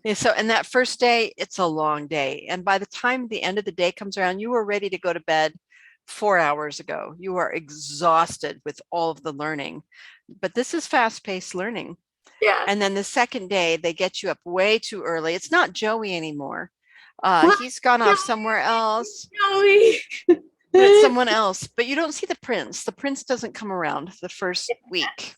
Yeah, so and that first day, it's a long day, and by the time the end of the day comes around, you were ready to go to bed 4 hours ago. You are exhausted with all of the learning, but this is fast-paced learning. Yeah. And then the second day, they get you up way too early. It's not Joey anymore. He's gone off somewhere else. Joey. But it's someone else. But you don't see the prince. The prince doesn't come around the first week.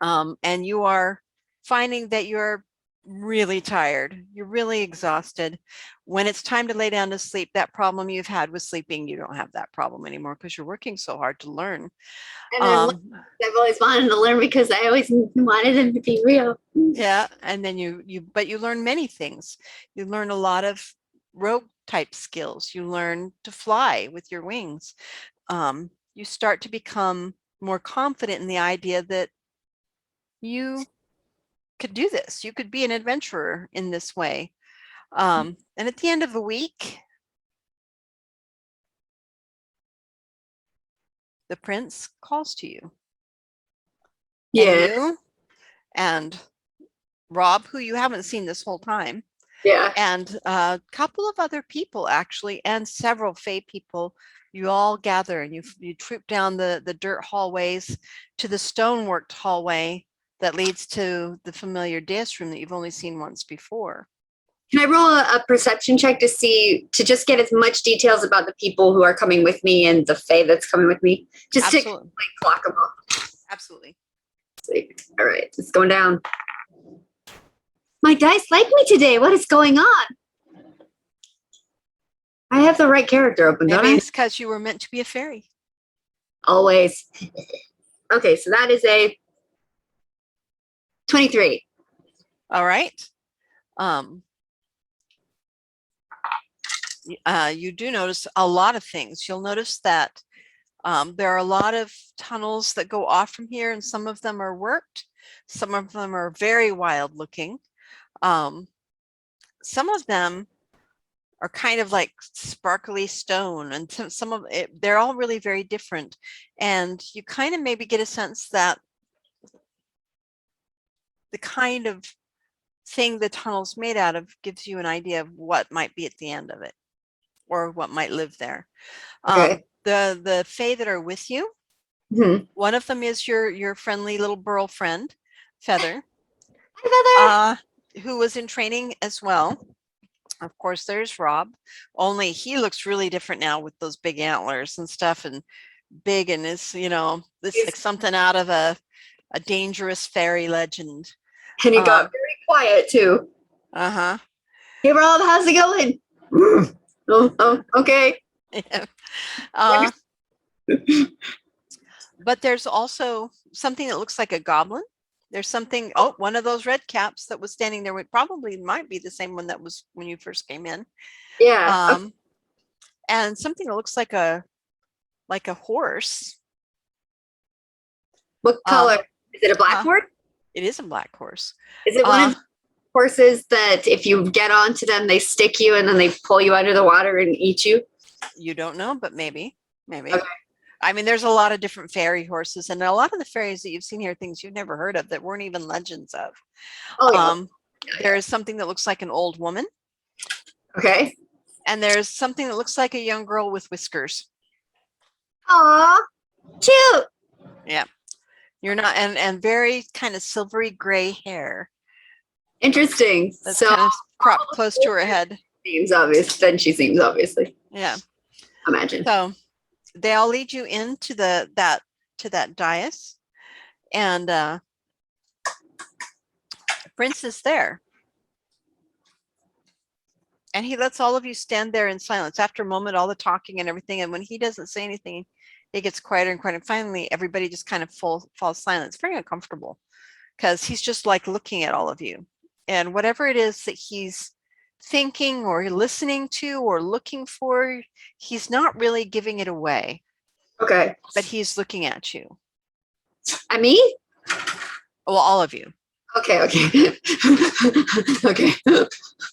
And you are finding that you're really tired. You're really exhausted. When it's time to lay down to sleep, that problem you've had with sleeping, you don't have that problem anymore because you're working so hard to learn. And I've always wanted to learn because I always wanted them to be real. Yeah, and then but you learn many things. You learn a lot of rogue type skills. You learn to fly with your wings. You start to become more confident in the idea that you could do this. You could be an adventurer in this way. And at the end of the week, the prince calls to you. Yeah. And you and Rob, who you haven't seen this whole time, Yeah. and a couple of other people actually, and several Fae people, you all gather and you troop down the dirt hallways to the stoneworked hallway that leads to the familiar dais room that you've only seen once before. Can I roll a perception check to just get as much details about the people who are coming with me and the Fae that's coming with me? Just Absolutely. to like clock them off. Absolutely. Sweet. All right, it's going down. My dice like me today. What is going on? I have the right character open, don't Maybe I? it's because you were meant to be a fairy. Always. Okay, so that is a 23. All right. You do notice a lot of things. You'll notice that there are a lot of tunnels that go off from here, and some of them are worked. Some of them are very wild looking. Some of them are kind of like sparkly stone, and some of it, they're all really very different. And you kind of maybe get a sense that the kind of thing the tunnel's made out of gives you an idea of what might be at the end of it, or what might live there. Okay. The Fae that are with you, one of them is your friendly little burl friend, Feather, Hi, Feather. who was in training as well. Of course, there's Rob, only he looks really different now with those big antlers and stuff, and big, and is, this is like something out of a dangerous fairy legend. And he got very quiet too. Uh-huh. Hey Rob, how's it going? Oh, okay. But there's also something that looks like a goblin. There's something, oh, one of those red caps that was standing there, would probably might be the same one that was when you first came in. Yeah. And something that looks like a horse. What color? Is it a black horse? It is a black horse. Is it one of the horses that if you get onto them, they stick you and then they pull you under the water and eat you? You don't know, but maybe. Okay. I mean, there's a lot of different fairy horses, and a lot of the fairies that you've seen here, things you've never heard of that weren't even legends of. Oh, yeah. There is something that looks like an old woman. Okay. And there's something that looks like a young girl with whiskers. Aw, cute. Yeah. You're not, and very kind of silvery gray hair. Interesting. That's so kind of cropped close to her head. Seems obvious. Then she seems obviously. Yeah. Imagine. So they all lead you into that dais, and Prince is there. And he lets all of you stand there in silence. After a moment, all the talking and everything, and when he doesn't say anything, it gets quieter and quieter. And finally, everybody just kind of falls silent. It's very uncomfortable because he's just like looking at all of you. And whatever it is that he's thinking or listening to or looking for, he's not really giving it away. Okay. But he's looking at you. At me? Well, all of you. Okay. Okay.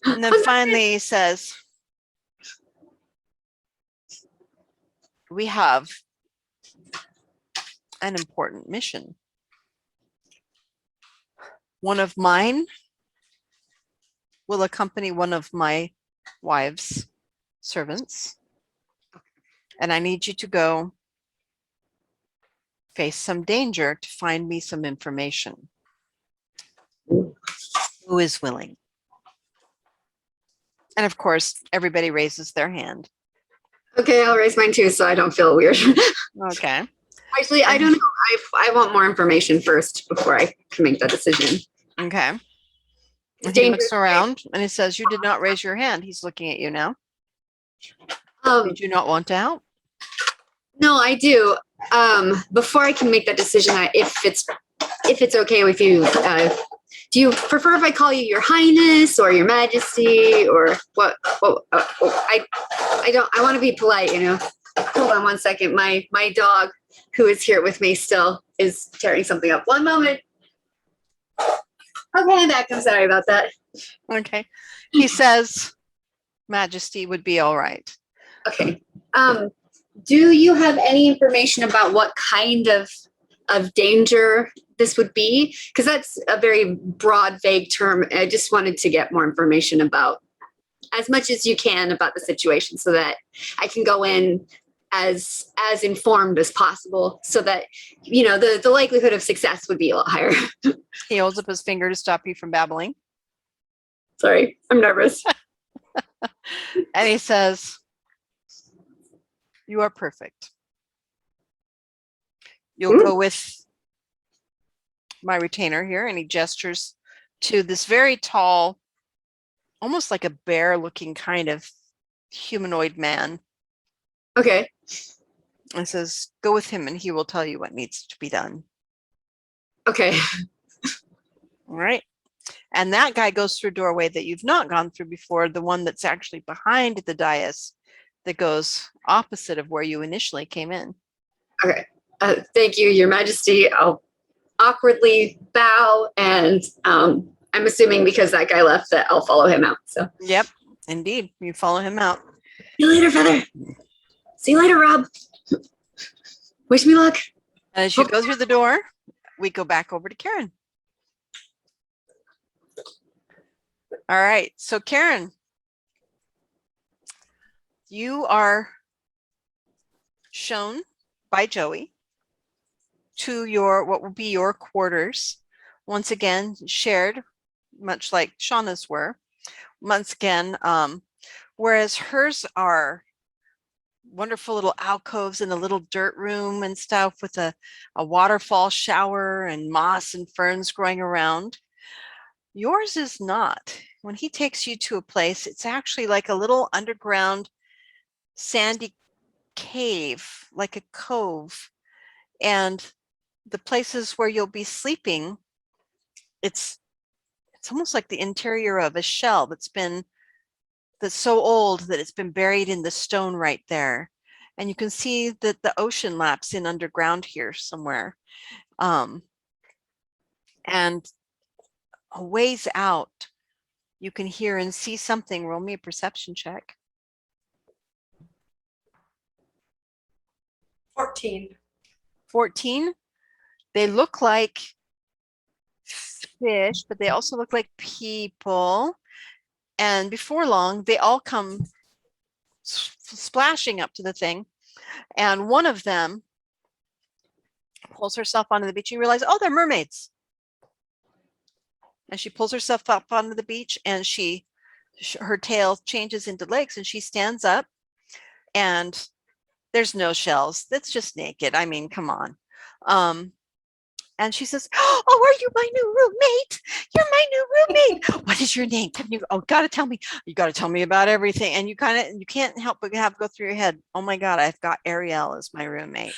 And then finally he says, we have an important mission. One of mine will accompany one of my wife's servants, and I need you to go face some danger to find me some information. Who is willing? And of course, everybody raises their hand. Okay, I'll raise mine too, so I don't feel weird. Okay. Actually, I don't know. I want more information first before I can make that decision. Okay. And he looks around and he says, you did not raise your hand. He's looking at you now. Did you not want to help? No, I do. Before I can make that decision, if it's okay with you, do you prefer if I call you Your Highness or Your Majesty or what? I want to be polite, you know. Hold on one second. My dog, who is here with me still, is tearing something up. One moment. Okay, I'm back. I'm sorry about that. Okay. He says, Majesty would be all right. Okay. Do you have any information about what kind of danger this would be? Because that's a very broad, vague term. I just wanted to get more information about as much as you can about the situation so that I can go in as informed as possible so that, you know, the likelihood of success would be a lot higher. He holds up his finger to stop you from babbling. Sorry, I'm nervous. And he says, you are perfect. You'll go with my retainer here, and he gestures to this very tall, almost like a bear looking kind of humanoid man. Okay. And says, go with him and he will tell you what needs to be done. Okay. All right. And that guy goes through a doorway that you've not gone through before, the one that's actually behind the dais that goes opposite of where you initially came in. Okay. Thank you, Your Majesty. I'll awkwardly bow, and I'm assuming because that guy left that I'll follow him out. So. Yep, indeed. You follow him out. See you later, Feather. See you later, Rob. Wish me luck. And as you go through the door, we go back over to Karen. All right. So Karen, you are shown by Joey to what will be your quarters. Once again, shared, much like Shauna's were. Once again, whereas hers are wonderful little alcoves in a little dirt room and stuff with a waterfall shower and moss and ferns growing around. Yours is not. When he takes you to a place, it's actually like a little underground sandy cave, like a cove. And the places where you'll be sleeping, it's almost like the interior of a shell that's so old that it's been buried in the stone right there. And you can see that the ocean laps in underground here somewhere. And a ways out, you can hear and see something. Roll me a perception check. 14. 14. They look like fish, but they also look like people. And before long, they all come splashing up to the thing. And one of them pulls herself onto the beach. You realize, oh, they're mermaids. And she pulls herself up onto the beach, and her tail changes into legs, and she stands up, and there's no shells. That's just naked. I mean, come on. And she says, oh, are you my new roommate? You're my new roommate. What is your name? Gotta tell me. You gotta tell me about everything. And you can't help but go through your head, oh my God, I've got Ariel as my roommate.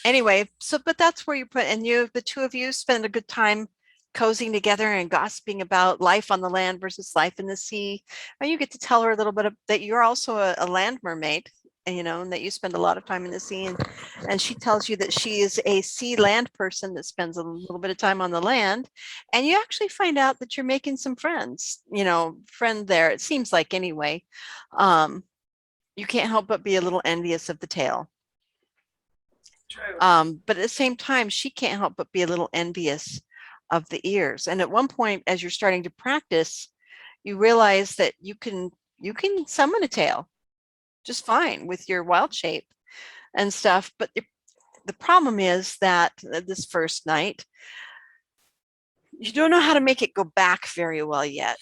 Anyway, but that's where and the two of you spend a good time cozying together and gossiping about life on the land versus life in the sea. And you get to tell her a little bit that you're also a land mermaid, and that you spend a lot of time in the sea. And she tells you that she is a sea land person that spends a little bit of time on the land. And you actually find out that you're making some friends, friend there. It seems like anyway. You can't help but be a little envious of the tail. True. But at the same time, she can't help but be a little envious of the ears. And at one point, as you're starting to practice, you realize that you can summon a tail just fine with your wild shape and stuff. But the problem is that this first night, you don't know how to make it go back very well yet.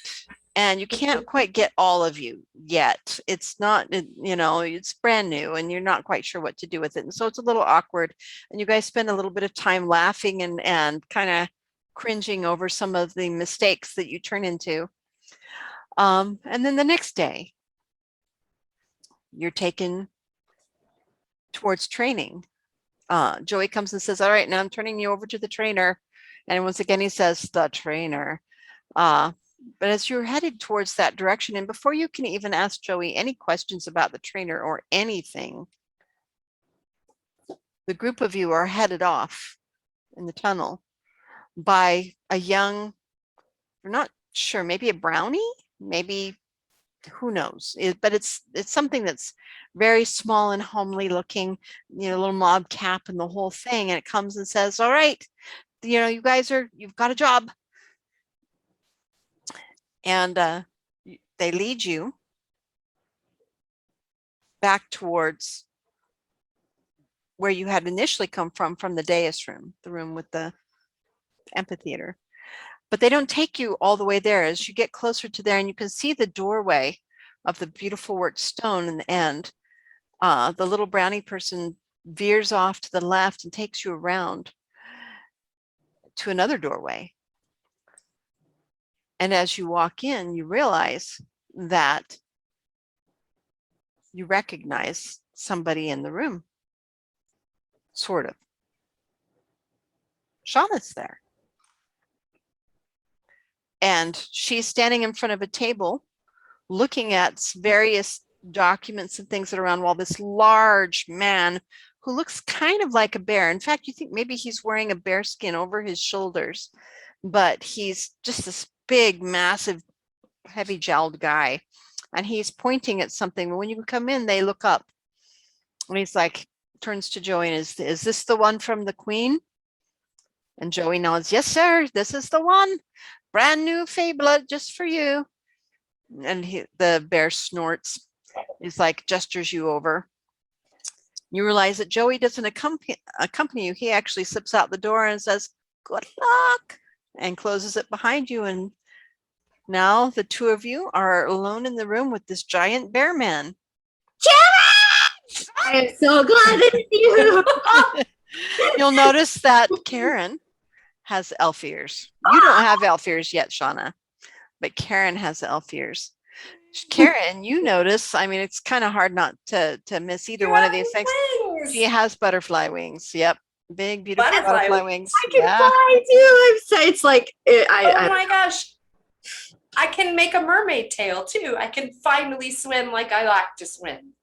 And you can't quite get all of you yet. It's not, it's brand new and you're not quite sure what to do with it. And so it's a little awkward. And you guys spend a little bit of time laughing and kind of cringing over some of the mistakes that you turn into. And then the next day, you're taken towards training. Joey comes and says, all right, now I'm turning you over to the trainer. And once again, he says, the trainer. But as you're headed towards that direction, and before you can even ask Joey any questions about the trainer or anything, the group of you are headed off in the tunnel by a young, we're not sure, maybe a brownie, maybe, who knows, but it's something that's very small and homely looking, little mob cap and the whole thing. And it comes and says, all right, you guys you've got a job. And they lead you back towards where you had initially come from the dais room, the room with the amphitheater. But they don't take you all the way there. As you get closer to there, and you can see the doorway of the beautiful worked stone in the end, the little brownie person veers off to the left and takes you around to another doorway. And as you walk in, you realize that you recognize somebody in the room, sort of. Shauna's there. And she's standing in front of a table looking at various documents and things that are around, while this large man who looks kind of like a bear. In fact, you think maybe he's wearing a bear skin over his shoulders, but he's just this big, massive, heavy jowled guy. And he's pointing at something. When you come in, they look up. And he's like, turns to Joey and is this the one from the Queen? And Joey nods, yes, sir, this is the one. Brand new Fae blood just for you. And the bear snorts. He's like, gestures you over. You realize that Joey doesn't accompany you. He actually slips out the door and says, good luck, and closes it behind you. And now the two of you are alone in the room with this giant bear man. I am so glad it's you. You'll notice that Karen has elf ears. You don't have elf ears yet, Shauna, but Karen has elf ears. Karen, you notice, I mean, it's kind of hard not to miss either one of these things. wings. She has butterfly wings. Yep. Big, beautiful Butterfly butterfly wings. wings. I can Yeah. fly too. I'm so, it's like Oh my gosh. I can make a mermaid tail too. I can finally swim like I like to swim.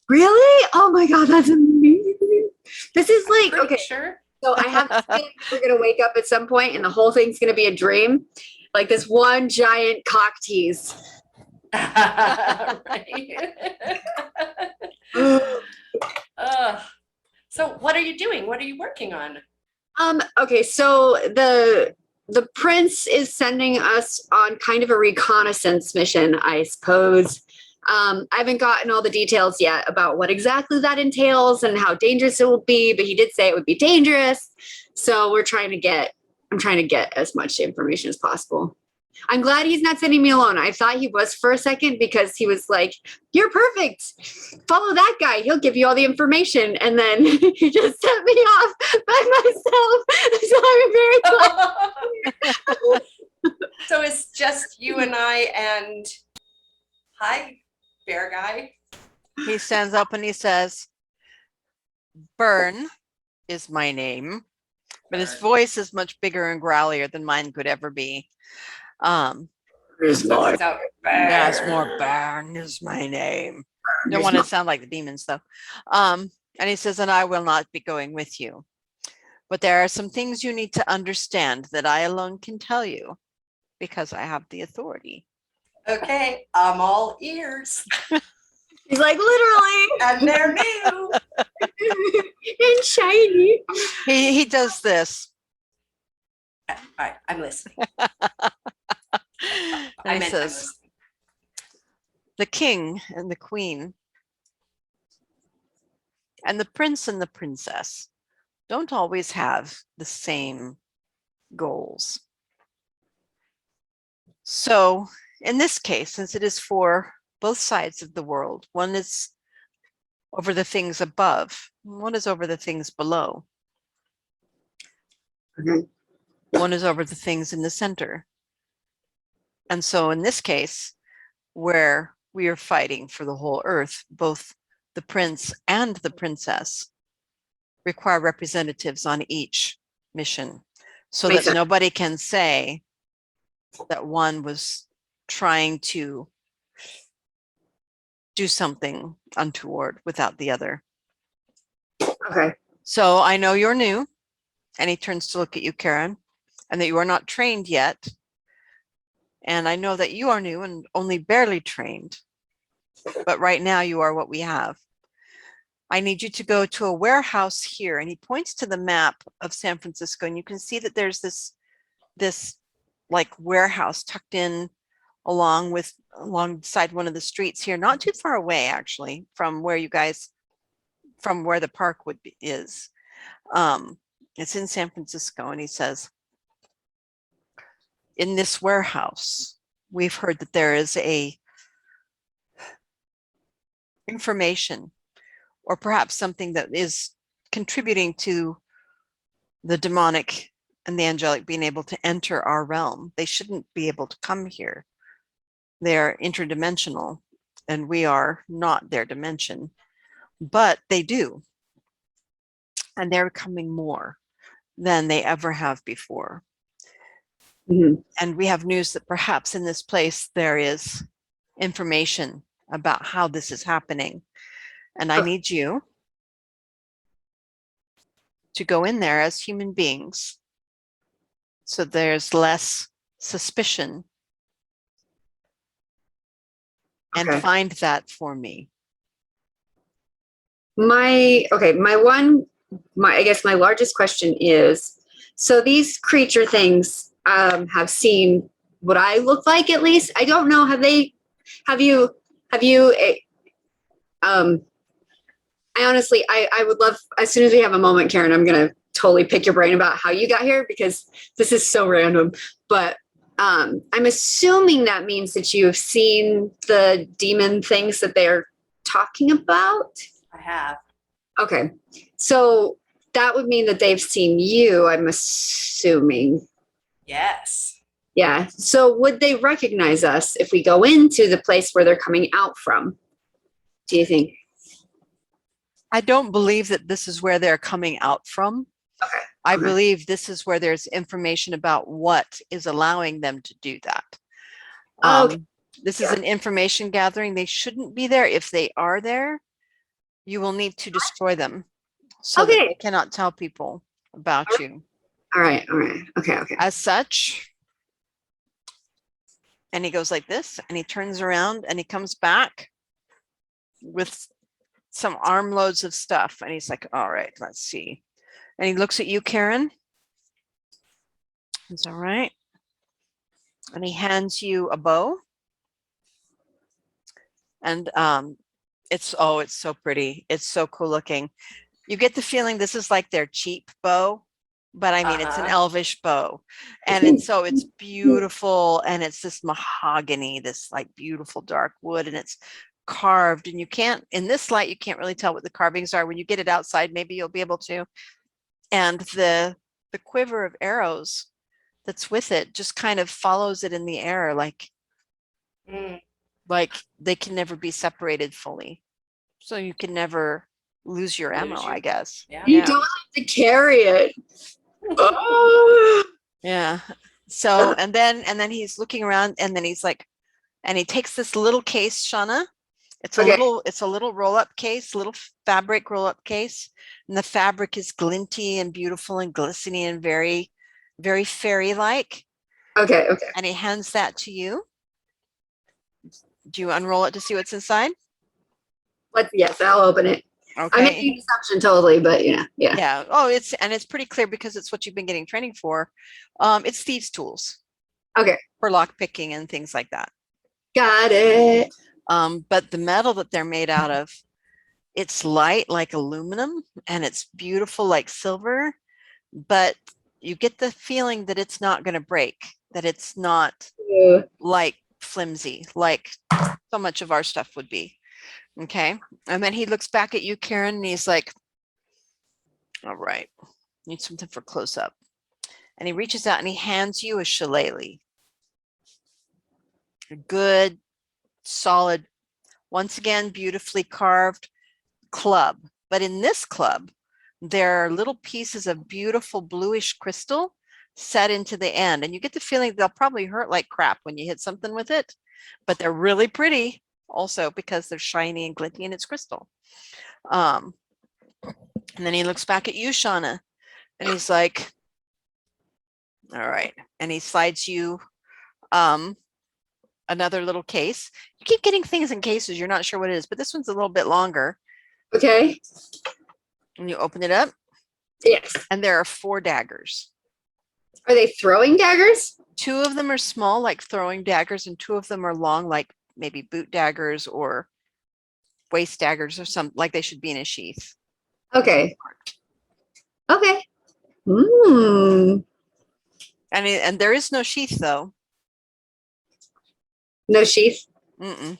really? Oh my god, that's amazing. This is like Pretty okay. sure. So I have this feeling we're gonna wake up at some point and the whole thing's gonna be a dream. Like this one giant cock tease. Right. So what are you doing? What are you working on? Okay, so the prince is sending us on kind of a reconnaissance mission, I suppose. I haven't gotten all the details yet about what exactly that entails and how dangerous it will be, but he did say it would be dangerous. So I'm trying to get as much information as possible. I'm glad he's not sending me alone. I thought he was for a second because he was like, "You're perfect. Follow that guy. He'll give you all the information." And then he just sent me off by myself. So I'm very glad. So it's just you and I and hi, bear guy. He stands up and he says, Burn is my name. But his voice is much bigger and growlier than mine could ever be. There's more. So, Yeah, it's more Burn is my name. Don't want to sound like the demons though. And he says, and I will not be going with you. But there are some things you need to understand that I alone can tell you because I have the authority. okay, I'm all ears. He's like, literally. And they're new. And shiny. He does this. All right, I'm listening. And I he meant I'm says, listening. the king and the queen and the prince and the princess don't always have the same goals. So in this case, since it is for both sides of the world, one is over the things above, one is over the things below. Okay. One is over the things in the center. And so in this case, where we are fighting for the whole earth, both the prince and the princess require representatives on each mission so Makes that sense. nobody can say that one was trying to do something untoward without the other. Okay. So I know you're new, and he turns to look at you, Karen, and that you are not trained yet. And I know that you are new and only barely trained, but right now you are what we have. I need you to go to a warehouse here. And he points to the map of San Francisco, and you can see that there's this like warehouse tucked in alongside one of the streets here, not too far away actually from where the park is. It's in San Francisco, and he says, in this warehouse, we've heard that there is a information or perhaps something that is contributing to the demonic and the angelic being able to enter our realm. They shouldn't be able to come here. They're interdimensional, and we are not their dimension, but they do. And they're coming more than they ever have before. Mm-hmm. And we have news that perhaps in this place there is information about how this is happening. And I need you to go in there as human beings so there's less suspicion and Okay. find that for me. I guess my largest question is, so these creature things have seen what I look like, at least. I don't know, have you I honestly, I would love, as soon as we have a moment, Karen, I'm going to totally pick your brain about how you got here, because this is so random. But I'm assuming that means that you have seen the demon things that they're talking about. I have. Okay. So that would mean that they've seen you, I'm assuming. Yes. Yeah. So would they recognize us if we go into the place where they're coming out from? Do you think? I don't believe that this is where they're coming out from. Okay. I Okay. believe this is where there's information about what is allowing them to do that. Okay. This is an information gathering. They shouldn't be there. If they are there, you will need to destroy them so that Okay. they cannot tell people about you. All right. All right. Okay. Okay. As such, and he goes like this, and he turns around and he comes back with some armloads of stuff. And he's like, all right, let's see. And he looks at you, Karen. Is that right? And he hands you a bow. And it's so pretty. It's so cool looking. You get the feeling this is like their cheap bow, but I mean, it's an elvish bow. And it's beautiful. And it's this mahogany, this like beautiful dark wood, and it's carved. And you can't, in this light, you can't really tell what the carvings are. When you get it outside, maybe you'll be able to. And the quiver of arrows that's with it just kind of follows it in the air, like they can never be separated fully. So you can never lose your ammo, I guess. Yeah. You don't have to carry it. Oh. Yeah. So and then he's looking around, and then he's like, and he takes this little case, Shauna. It's a little roll-up case, little fabric roll-up case. And the fabric is glinty and beautiful and glistening and very, very fairy-like. Okay. Okay. And he hands that to you. Do you unroll it to see what's inside? Yes, I'll open it. Okay. I'm making an assumption totally, but yeah. Yeah. Oh, it's pretty clear because it's what you've been getting training for. It's thieves' tools. Okay. For lock picking and things like that. Got it. But the metal that they're made out of, it's light like aluminum and it's beautiful like silver, but you get the feeling that it's not going to break, that it's not like flimsy, like so much of our stuff would be. Okay. And then he looks back at you, Karen, and he's like, all right, need something for close up. And he reaches out and he hands you a shillelagh. A good, solid, once again, beautifully carved club. But in this club, there are little pieces of beautiful bluish crystal set into the end. And you get the feeling they'll probably hurt like crap when you hit something with it, but they're really pretty also because they're shiny and glinty and it's crystal. And then he looks back at you, Shauna, and he's like, all right. And he slides you another little case. You keep getting things in cases. You're not sure what it is, but this one's a little bit longer. Okay. And you open it up. Yes. And there are 4 daggers. Are they throwing daggers? 2 of them are small, like throwing daggers, and 2 of them are long, like maybe boot daggers or waist daggers or something, like they should be in a sheath. Okay. Okay. Mm. And there is no sheath though. No sheath. Mm-mm.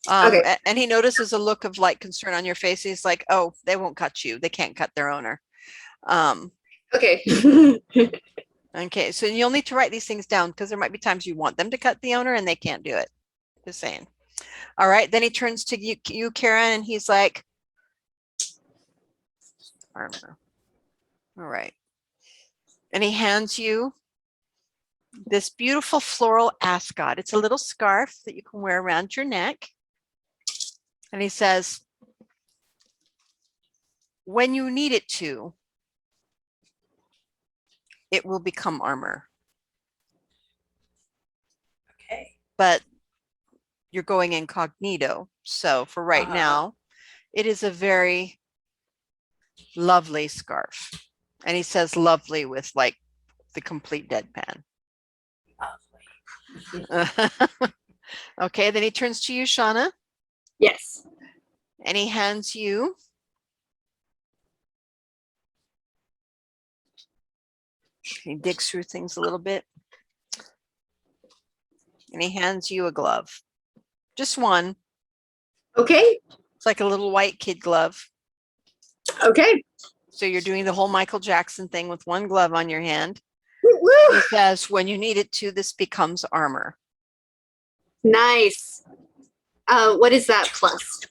Okay. And he notices a look of like concern on your face. He's like, "Oh, they won't cut you. They can't cut their owner." Okay. Okay, so you'll need to write these things down because there might be times you want them to cut the owner and they can't do it. Just saying. All right, then he turns to you, Karen, and he's like, armor. All right. And he hands you this beautiful floral ascot. It's a little scarf that you can wear around your neck. And he says, when you need it to, it will become armor. Okay. But you're going incognito. So for right now, it is a very lovely scarf. And he says lovely with like the complete deadpan. Lovely. Okay, then he turns to you, Shauna, Yes. and he hands you he digs through things a little bit. And he hands you a glove. Just one. Okay. It's like a little white kid glove. Okay. So you're doing the whole Michael Jackson thing with one glove on your hand. Woo-woo. He says, when you need it to, this becomes armor. Nice. What is that plus?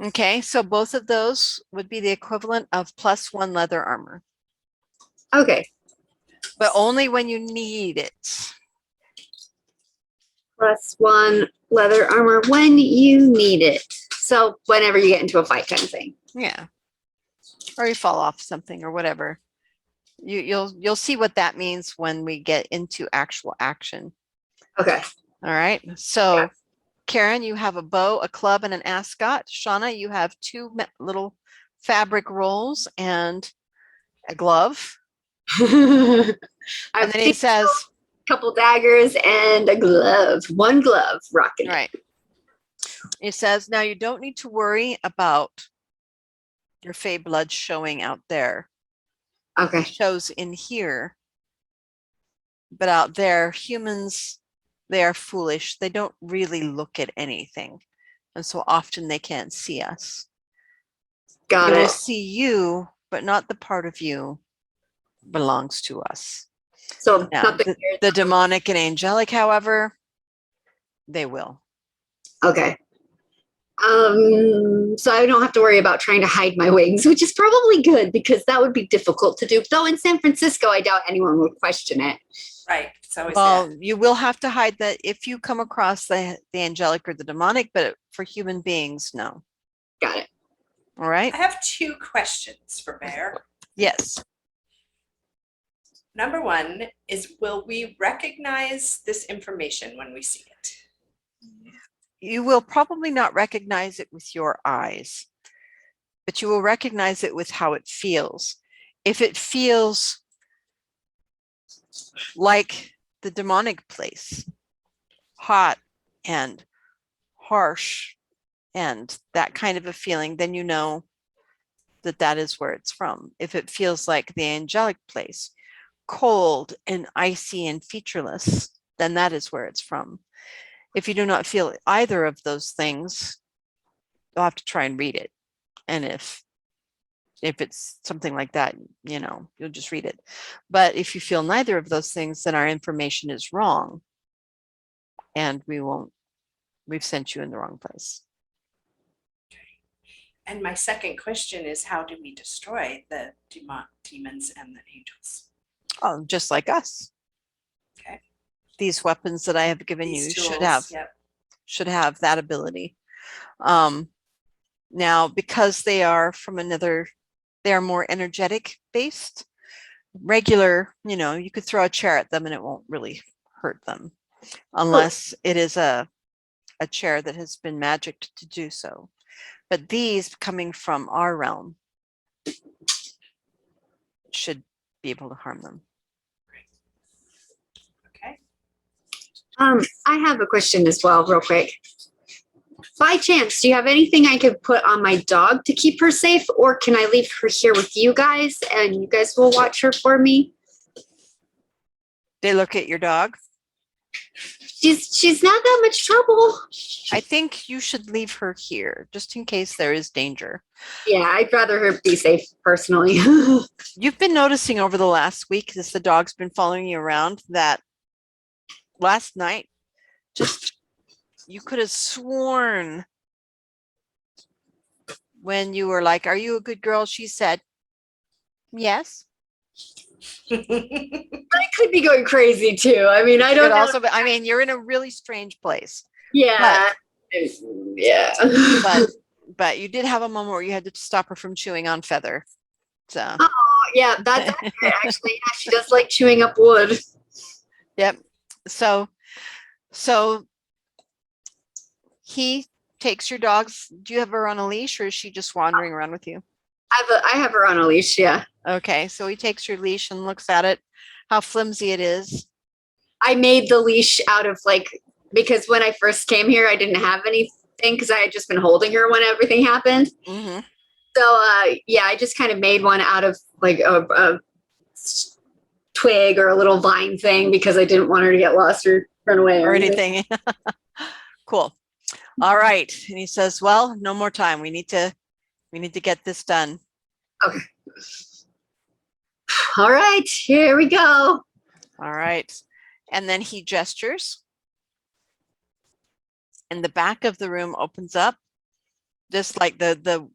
Okay, so both of those would be the equivalent of +1 leather armor, Okay. but only when you need it. +1 leather armor when you need it. So whenever you get into a fight kind of thing. Yeah. Or you fall off something or whatever. You'll see what that means when we get into actual action. Okay. All right. So Yeah. Karen, you have a bow, a club, and an ascot. Shauna, you have 2 little fabric rolls and a glove. I And then he says, couple daggers and a glove. One glove, rocking. right. He says, now you don't need to worry about your Fae blood showing out there. Okay. It shows in here, but out there, humans, they are foolish. They don't really look at anything. And so often they can't see us. Got They will it. see you, but not the part of you belongs to us. So Now, nothing the demonic and angelic, however, they will. Okay. So I don't have to worry about trying to hide my wings, which is probably good because that would be difficult to do. Though in San Francisco, I doubt anyone would question it. Right. So is Well, that. you will have to hide that if you come across the angelic or the demonic, but for human beings, no. Got it. All right. I have 2 questions for Bear. Yes. Number 1 is, will we recognize this information when we see it? You will probably not recognize it with your eyes, but you will recognize it with how it feels. If it feels like the demonic place, hot and harsh and that kind of a feeling, then you know that that is where it's from. If it feels like the angelic place, cold and icy and featureless, then that is where it's from. If you do not feel either of those things, you'll have to try and read it. And if it's something like that, you know, you'll just read it. But if you feel neither of those things, then our information is wrong. And we've sent you in the wrong place. And my second question is, how do we destroy the demons and the angels? Oh, just like us. Okay. These weapons that I have given These you tools, should have that ability. Now, because they are more energetic based, regular, you know, you could throw a chair at them and it won't really hurt them unless it is a chair that has been magicked to do so. But these coming from our realm should be able to harm them. Okay. I have a question as well, real quick. By chance, do you have anything I could put on my dog to keep her safe, or can I leave her here with you guys and you guys will watch her for me? They look at your dog. She's not that much trouble. I think you should leave her here just in case there is danger. Yeah, I'd rather her be safe personally. You've been noticing over the last week, as the dog's been following you around, that last night, just you could have sworn when you were like, "Are you a good girl?" She said, "Yes." I could be going crazy too. I mean, I don't know. Also, I mean, you're in a really strange place. Yeah. Yeah. But you did have a moment where you had to stop her from chewing on Feather. So Oh, yeah, that's accurate, actually. Yeah, she does like chewing up wood. Yep. So he takes your dogs. Do you have her on a leash, or is she just wandering around with you? I have her on a leash, yeah. Okay, so he takes your leash and looks at it, how flimsy it is. I made the leash out of because when I first came here, I didn't have anything because I had just been holding her when everything happened. Mm-hmm. So, yeah, I just kind of made one out of a twig or a little vine thing because I didn't want her to get lost or run away Or anything. Cool. All right. And he says, well, no more time. We need to get this done. Okay. All right, here we go. All right. And then he gestures. And the back of the room opens up. just like the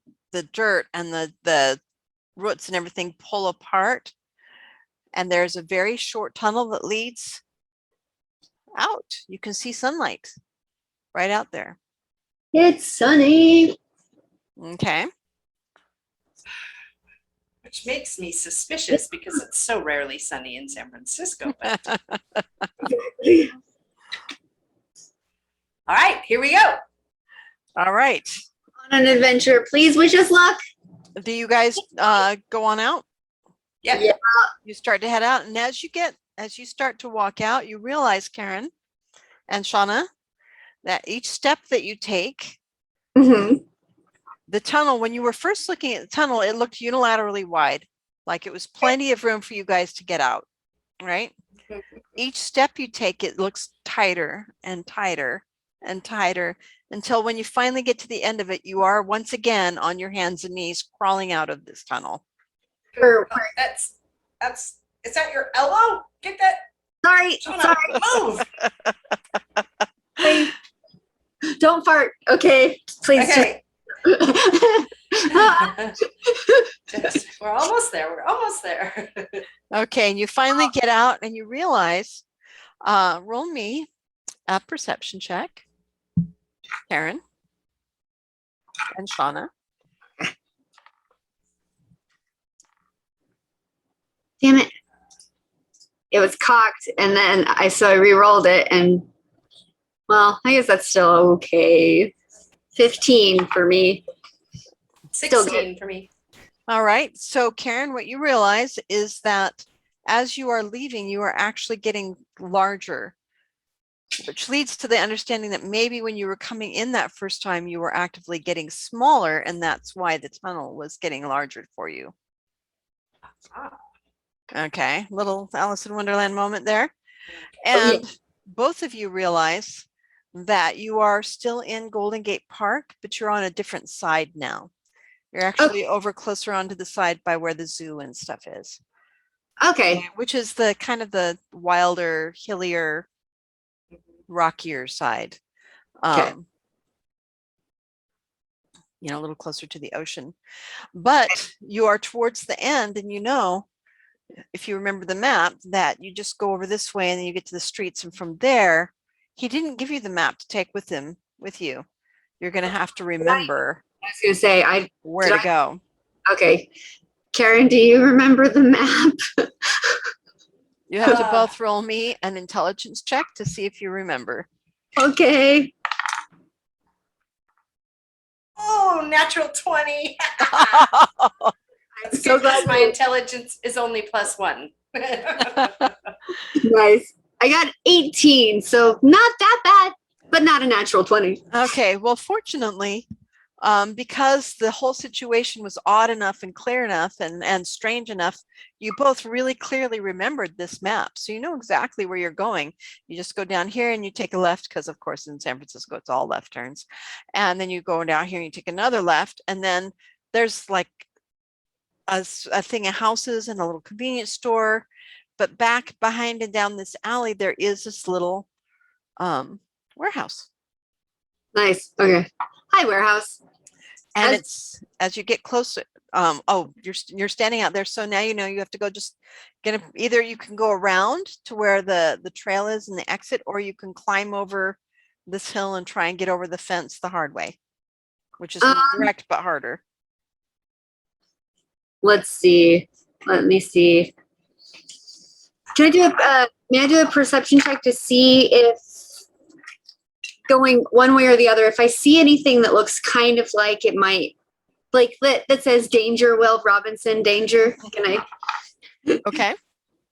dirt and the roots and everything pull apart. And there's a very short tunnel that leads out. You can see sunlight right out there. It's sunny. Okay. Which makes me suspicious because it's so rarely sunny in San Francisco. But all right, here we go. All right. On an adventure. Please wish us luck. Do you guys go on out? Yep. Yeah. You start to head out, and as you start to walk out, you realize, Karen and Shauna, that each step that you take, Mm-hmm. the tunnel, when you were first looking at the tunnel, it looked unilaterally wide, like it was plenty of room for you guys to get out, right? Each step you take, it looks tighter and tighter and tighter until when you finally get to the end of it, you are once again on your hands and knees crawling out of this tunnel. That's is that your elbow? Get that. Sorry. Move. Please. Don't fart. Okay. Please. Okay. We're almost there. We're almost there. Okay, and you finally get out and you realize, roll me a perception check, Karen and Shauna. Damn it. It was cocked and then I re-rolled it and well, I guess that's still okay. 15 for me. 16 for me. All right, so Karen, what you realize is that as you are leaving, you are actually getting larger, which leads to the understanding that maybe when you were coming in that first time, you were actively getting smaller, and that's why the tunnel was getting larger for you. Okay, little Alice in Wonderland moment there. And both of you realize that you are still in Golden Gate Park, but you're on a different side now. You're actually over closer onto the side by where the zoo and stuff is. Okay. Which is the kind of the wilder, hillier, rockier side. Okay. You know, a little closer to the ocean. But you are towards the end, and you know, if you remember the map, that you just go over this way and then you get to the streets, and from there, he didn't give you the map to take with you. You're going to have to remember I was going to say, where to go. Okay. Karen, do you remember the map? You have to both roll me an intelligence check to see if you remember. Okay. Oh, natural 20. I'm That's so good because glad my intelligence is only +1. Nice. I got 18, so not that bad, but not a natural 20. Okay, well, fortunately, because the whole situation was odd enough and clear enough and strange enough, you both really clearly remembered this map. So you know exactly where you're going. You just go down here and you take a left, because of course in San Francisco, it's all left turns. And then you go down here and you take another left. And then there's like a thing of houses and a little convenience store. But back behind and down this alley, there is this little warehouse. Nice. Okay. Hi, warehouse. And it's as you get closer. Oh, you're standing out there. So now you know you have to go just either you can go around to where the trail is and the exit, or you can climb over this hill and try and get over the fence the hard way, which is more direct but harder. Let's see. Let me see. Can I do may I do a perception check to see if going one way or the other, if I see anything that looks kind of like it might, like that says danger, Will Robinson, danger. Can I? Okay.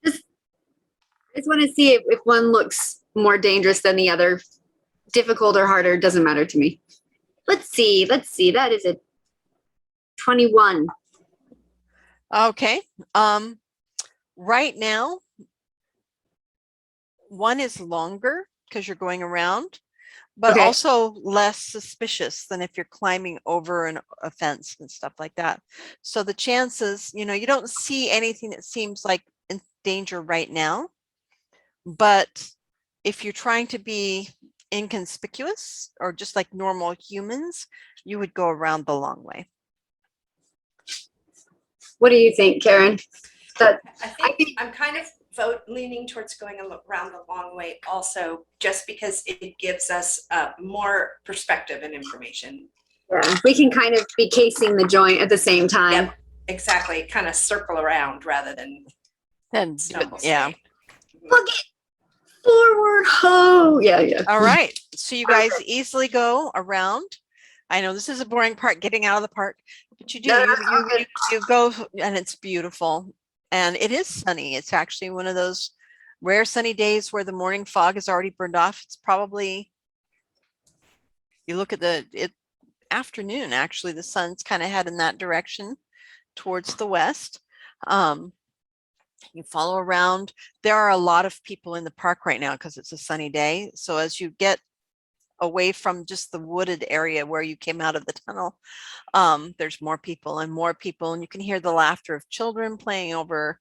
Just want to see if one looks more dangerous than the other. Difficult or harder, doesn't matter to me. Let's see. That is a 21. Okay. Right now, one is longer because you're going around, but Okay. also less suspicious than if you're climbing over a fence and stuff like that. So the chances, you don't see anything that seems like in danger right now, but if you're trying to be inconspicuous or just like normal humans, you would go around the long way. What do you think, Karen? That I think I'm kind of leaning towards going around the long way also, just because it gives us more perspective and information. yeah, we can kind of be casing the joint at the same time. Yep, exactly. Kind of circle around rather than And stumble yeah. straight. Look it forward, ho! Yeah, yeah. All right. So you guys easily go around. I know this is a boring part, getting out of the park, but you do. No, You go, and it's beautiful, and it is sunny. It's actually one of those rare sunny days where the morning fog is already burned off. It's probably, you look at the afternoon. Actually, the sun's kind of heading that direction towards the west. You follow around. There are a lot of people in the park right now because it's a sunny day. So as you get away from just the wooded area where you came out of the tunnel, there's more people, and you can hear the laughter of children playing over,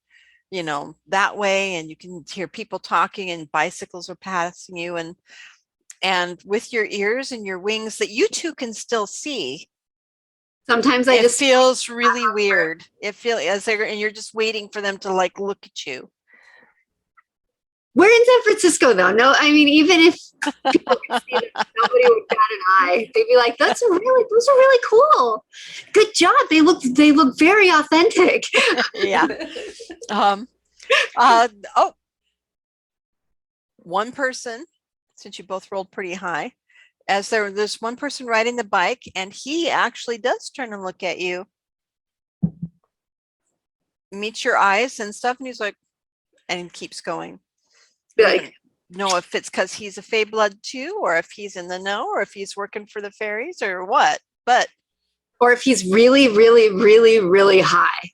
you know, that way, and you can hear people talking, and bicycles are passing you, and with your ears and your wings that you two can still see. Sometimes I It just feels really weird. It feels and you're just waiting for them to like look at you. We're in San Francisco, though. No, I mean, even if people could see that, nobody would bat an eye. They'd be like, those are really cool. Good job. They look very authentic. Yeah. One person, since you both rolled pretty high, as there's one person riding the bike, and he actually does turn and look at you, meets your eyes and stuff, and he's like, and keeps going. Be You like, don't know if it's because he's a Fae blood too, or if he's in the know, or if he's working for the fairies, or what. But or if he's really, really, really, really high.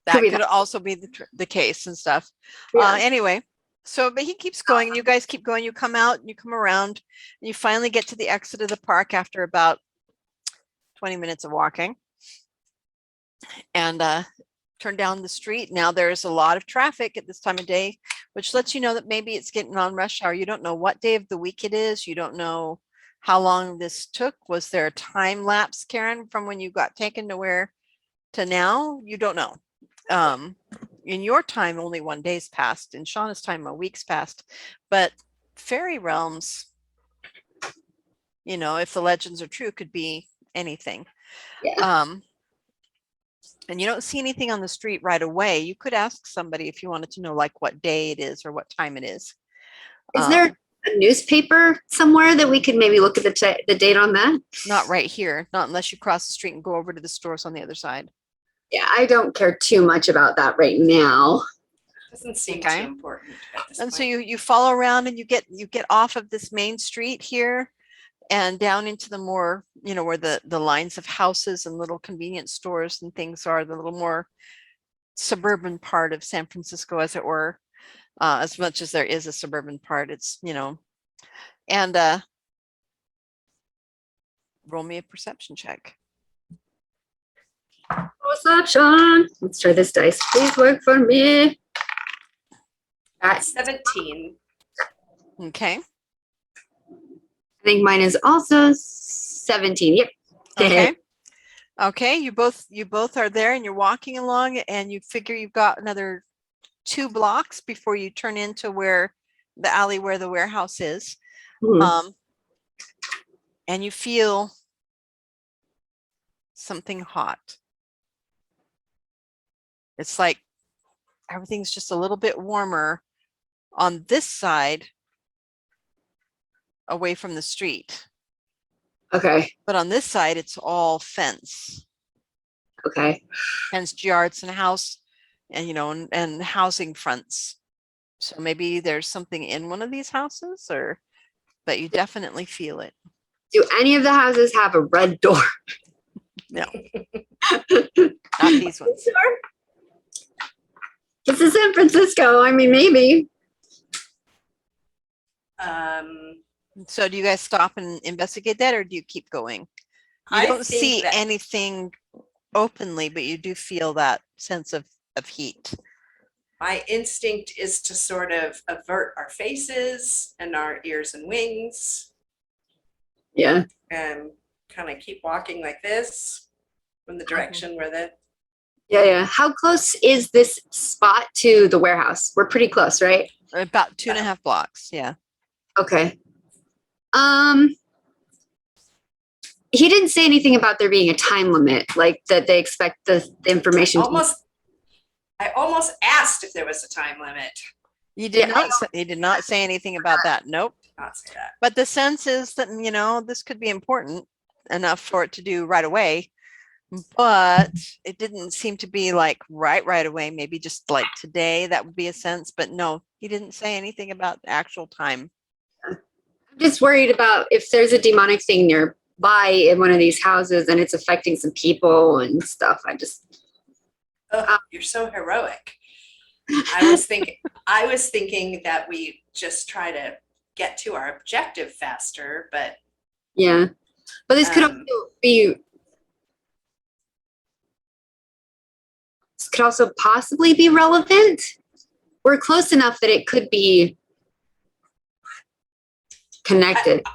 that be could also be the case and stuff. Yeah. Anyway, so but he keeps going, and you guys keep going. You come out and you come around, and you finally get to the exit of the park after about 20 minutes of walking, and turn down the street. Now there's a lot of traffic at this time of day, which lets you know that maybe it's getting on rush hour. You don't know what day of the week it is. You don't know how long this took. Was there a time lapse, Karen, from when you got taken to where to now? You don't know. In your time, only 1 day's passed. In Shauna's time, a week's passed. But fairy realms, you know, if the legends are true, could be anything. Yeah. And you don't see anything on the street right away. You could ask somebody if you wanted to know like what day it is or what time it is. Is there a newspaper somewhere that we could maybe look at the date on that? Not right here, not unless you cross the street and go over to the stores on the other side. Yeah, I don't care too much about that right now. Doesn't seem Okay. too important at this And point. so you follow around, and you get off of this main street here and down into the more, you know, where the lines of houses and little convenience stores and things are, the little more suburban part of San Francisco, as it were. As much as there is a suburban part, it's, you know, and roll me a perception check. Perception. Let's try this dice. Please work for me. At 17. Okay. I think mine is also 17. Yep. Okay. Okay. You both are there, and you're walking along, and you figure you've got another 2 blocks before you turn into where the alley where the warehouse is. Mhm. And you feel something hot. It's like everything's just a little bit warmer on this side away from the street. Okay. But on this side, it's all fence, Okay. fenced yards and house, and, you know, and housing fronts. So maybe there's something in one of these houses, but you definitely feel it. Do any of the houses have a red door? No, not these ones. This is San Francisco. I mean, maybe. So do you guys stop and investigate that, or do you keep going? You I don't think see that- anything openly, but you do feel that sense of heat. my instinct is to sort of avert our faces and our ears and wings Yeah. and kind of keep walking like this from the direction where the Yeah. How close is this spot to the warehouse? We're pretty close, right? About 2.5 blocks. Yeah. Okay. He didn't say anything about there being a time limit, like that they expect the information. I almost asked if there was a time limit. You did Yeah. not. He did not say anything about that. Nope. Not say that. But the sense is that, you know, this could be important enough for it to do right away. But it didn't seem to be like right away. Maybe just like today, that would be a sense. But no, he didn't say anything about the actual time. I'm just worried about if there's a demonic thing nearby in one of these houses and it's affecting some people and stuff. Oh, you're so heroic. I was thinking that we just try to get to our objective faster, but Yeah. But this could also possibly be relevant. We're close enough that it could be connected.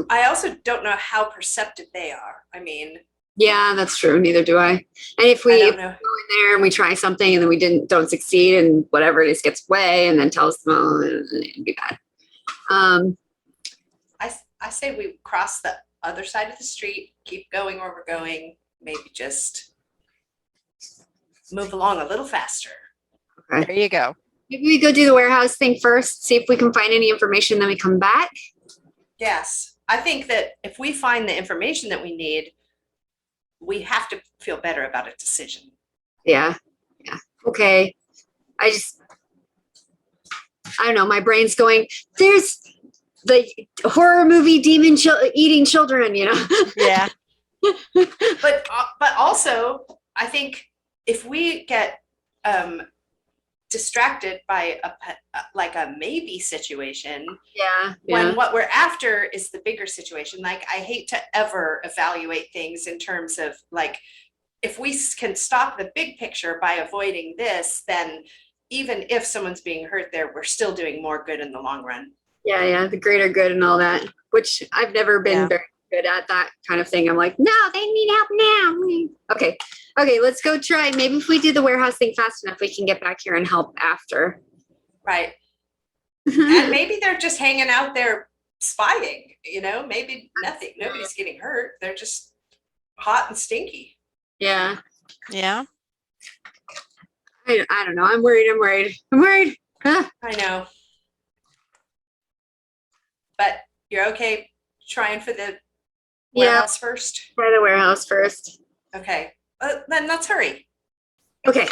I also don't know how perceptive they are. I mean, Yeah, that's true. Neither do I. And if we I go don't know. in there and we try something and then we don't succeed and whatever it is gets away and then tells them, oh, it'd be bad. I say we cross the other side of the street, keep going where we're going, maybe just move along a little faster. There you go. Maybe we go do the warehouse thing first, see if we can find any information, then we come back. Yes, I think that if we find the information that we need, we have to feel better about a decision. Yeah. Okay. I don't know. My brain's going, there's the horror movie demon eating children, you know? Yeah. But also, I think if we get distracted by a maybe situation, when what we're after is the bigger situation. Like, I hate to ever evaluate things in terms of like, if we can stop the big picture by avoiding this, then even if someone's being hurt there, we're still doing more good in the long run. Yeah, the greater good and all that, which I've never been very good at that kind of thing. I'm like, no, they need help now. Okay, let's go try. Maybe if we do the warehouse thing fast enough, we can get back here and help after. Right. And maybe they're just hanging out there spying, you know, maybe nobody's getting hurt. They're just hot and stinky. Yeah. Yeah. I don't know. I'm worried. Huh? I know. But you're okay trying for the warehouse first? Try the warehouse first. Okay. Then let's hurry. Okay.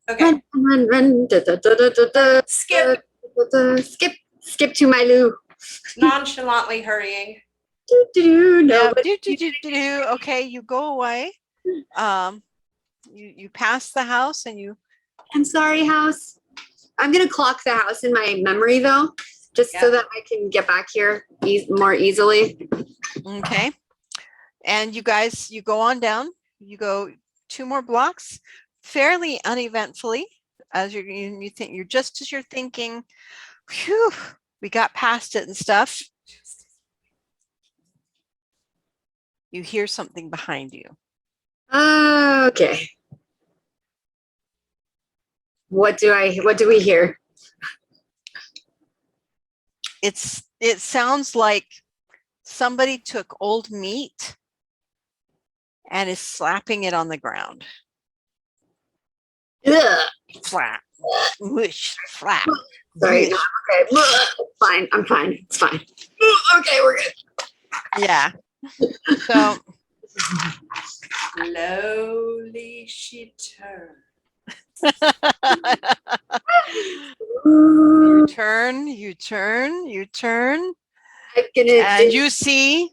Okay. Run. Skip. Skip to my loo. Nonchalantly hurrying. No. Okay, you go away. You pass the house and you. I'm sorry, house. I'm gonna clock the house in my memory though, just so that I can get back here more easily. Okay. And you guys, you go on down. You go 2 more blocks, fairly uneventfully, as you think you're just as you're thinking, whew, we got past it and stuff. You hear something behind you. Okay. What do we hear? It sounds like somebody took old meat and is slapping it on the ground. Ugh. Flap. Whoosh. Flap. Sorry. Whoosh. No, okay. Fine. I'm fine. It's fine. Okay, we're good. Yeah. So Slowly she turned. you turn, I'm gonna and you see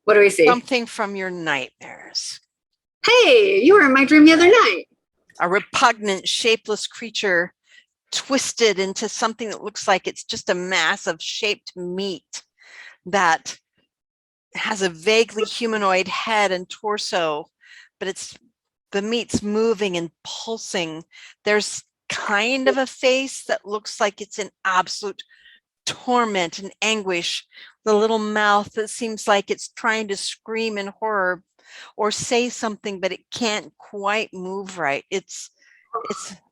what do we see? something from your nightmares. Hey, you were in my dream the other night. A repugnant, shapeless creature twisted into something that looks like it's just a mass of shaped meat that has a vaguely humanoid head and torso, but the meat's moving and pulsing. There's kind of a face that looks like it's in absolute torment and anguish. The little mouth that seems like it's trying to scream in horror or say something, but it can't quite move right. It's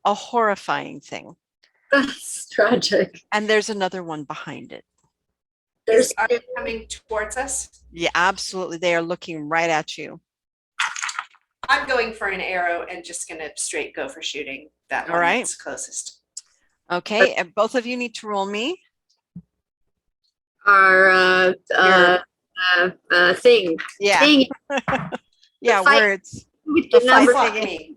a horrifying thing. That's tragic. And there's another one behind it. Are they coming towards us? Yeah, absolutely. They are looking right at you. I'm going for an arrow and just going to straight go for shooting that All one right. that's closest. Okay, and both of you need to roll me. Our thing. Yeah. Thing. Yeah, fight. words. The fight number. Fuck thingy. me.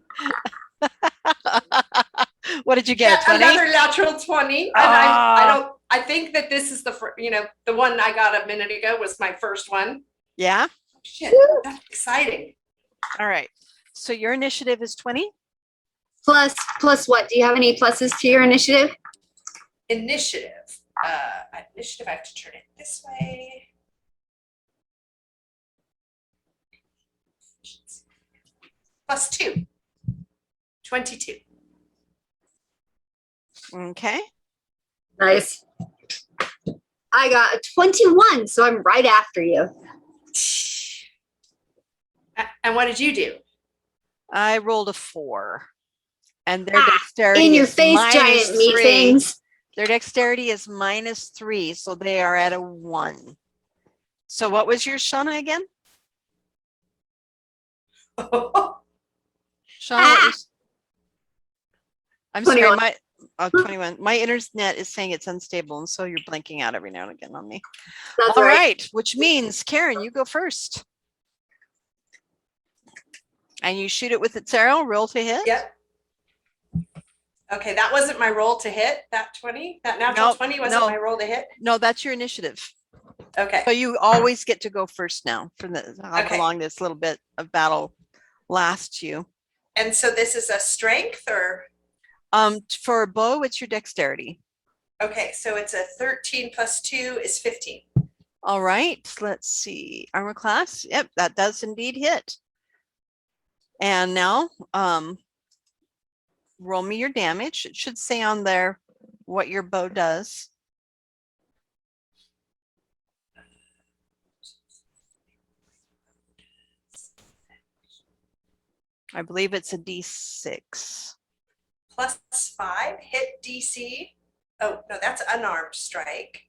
What did you get? A 20? Another natural 20. And I think that this is the one I got a minute ago was my first one. Yeah. Shit, that's exciting. All right. So your initiative is 20? Plus what? Do you have any pluses to your initiative? Initiative. Initiative, I have to turn it this way. +2. 22. Okay. Nice. I got a 21, so I'm right after you. And what did you do? I rolled a 4. And their dexterity In your is face, -3. giant meat things. Their dexterity is -3, so they are at a 1. So what was your Shauna again? Shauna, what was, I'm 21. sorry, 21. My internet is saying it's unstable, and so you're blinking out every now and again on me. That's All right. right, which means Karen, you go first. And you shoot it with its arrow, roll to hit. Yep. Okay, that wasn't my roll to hit, that 20? That natural Nope, 20 wasn't no. my roll to hit? No, that's your initiative. Okay. So you always get to go first now for how Okay. long this little bit of battle lasts you. And so this is a strength or? For a bow, it's your dexterity. Okay, so it's a 13 + 2 is 15. All right, let's see. Armor class. Yep, that does indeed hit. And now, roll me your damage. It should say on there what your bow does. I believe it's a D6. +5 hit DC. Oh, no, that's unarmed strike.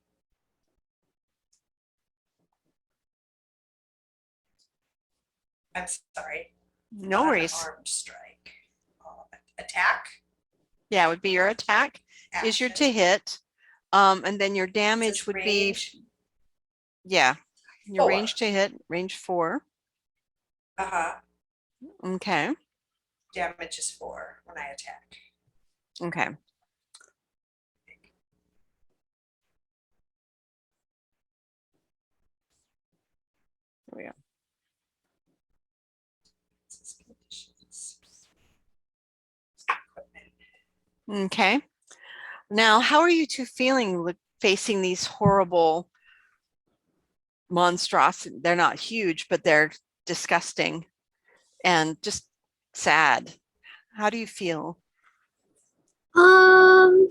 I'm sorry. No worries. Unarmed strike. Attack. Yeah, it would be your attack is your to Action. hit. And then your It damage says would range. be, yeah, your 4. range to hit, range 4. Uh-huh. Okay. Damage is 4 when I attack. Okay. There we go. Okay. Now, how are you two feeling with facing these horrible monstrosities? They're not huge, but they're disgusting and just sad. How do you feel? I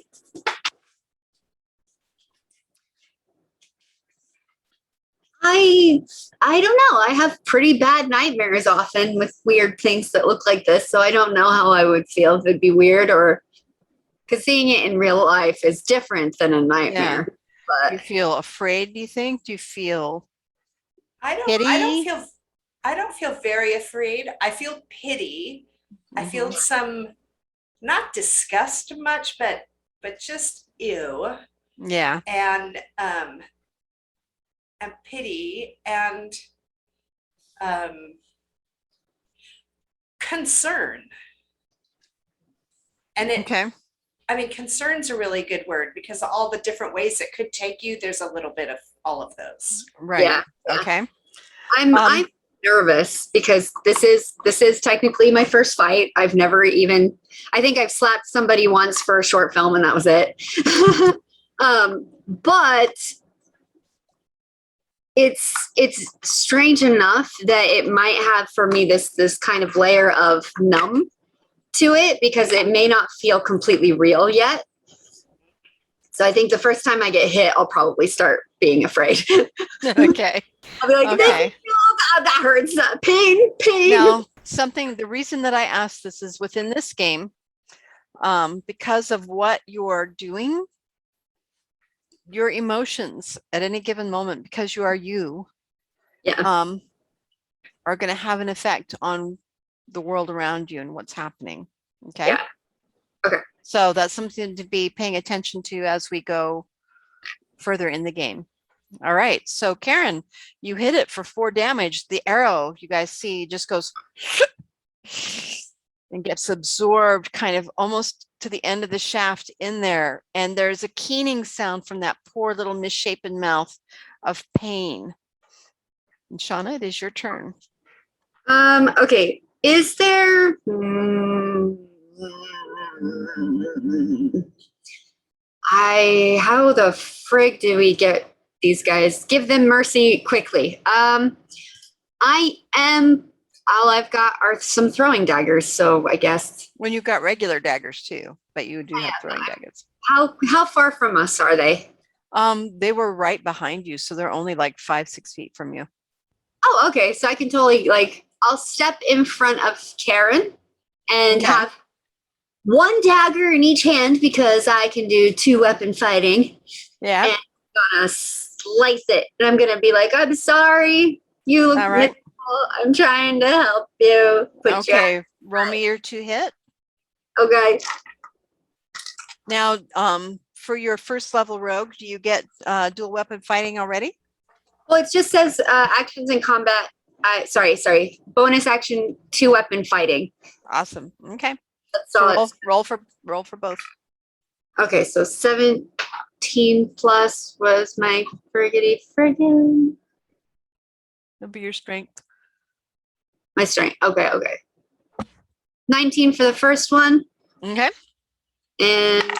don't know. I have pretty bad nightmares often with weird things that look like this, so I don't know how I would feel if it'd be weird or because seeing it in real life is different than a nightmare. Do you But feel afraid, do you think? Do you feel I pity? don't feel very afraid. I feel pity. I feel some not disgust much, but just ew. Yeah. And pity and concern. And Okay. I mean, concern's a really good word because all the different ways it could take you, there's a little bit of all of those. Right. Yeah. Okay. I'm nervous because this is technically my first fight. I've never even I think I've slapped somebody once for a short film and that was it. But it's strange enough that it might have for me this kind of layer of numb to it because it may not feel completely real yet. So I think the first time I get hit, I'll probably start being afraid. Okay. I'll be like, Okay. oh God, that hurts. Pain. Now, the reason that I asked this is within this game, because of what you're doing, your emotions at any given moment, because you are you, Yeah. are going to have an effect on the world around you and what's happening. Okay. Yeah. Okay. So that's something to be paying attention to as we go further in the game. All right. So Karen, you hit it for 4 damage. The arrow you guys see just goes and gets absorbed kind of almost to the end of the shaft in there. And there's a keening sound from that poor little misshapen mouth of pain. And Shauna, it is your turn. Okay. Is there how the frig do we get these guys? Give them mercy quickly. All I've got are some throwing daggers, so I guess. When you've got regular daggers too, but you do have throwing daggers. How far from us are they? They were right behind you, so they're only like 5-6 feet from you. Oh, okay. So I can totally I'll step in front of Karen and Okay. have one dagger in each hand because I can do 2-weapon fighting. Yeah. And I'm gonna slice it, and I'm gonna be like, "I'm sorry, you look All right. miserable. I'm trying to help you." Okay. Roll me your 2 hit. Okay. Now, for your first level rogue, do you get dual weapon fighting already? Well, it just says actions in combat. Sorry. Bonus action 2-weapon fighting. Awesome. Okay. That's So all. roll for both. Okay, so 17 plus was my friggin'. It'll be your strength. My strength. Okay. 19 for the first one. Okay. And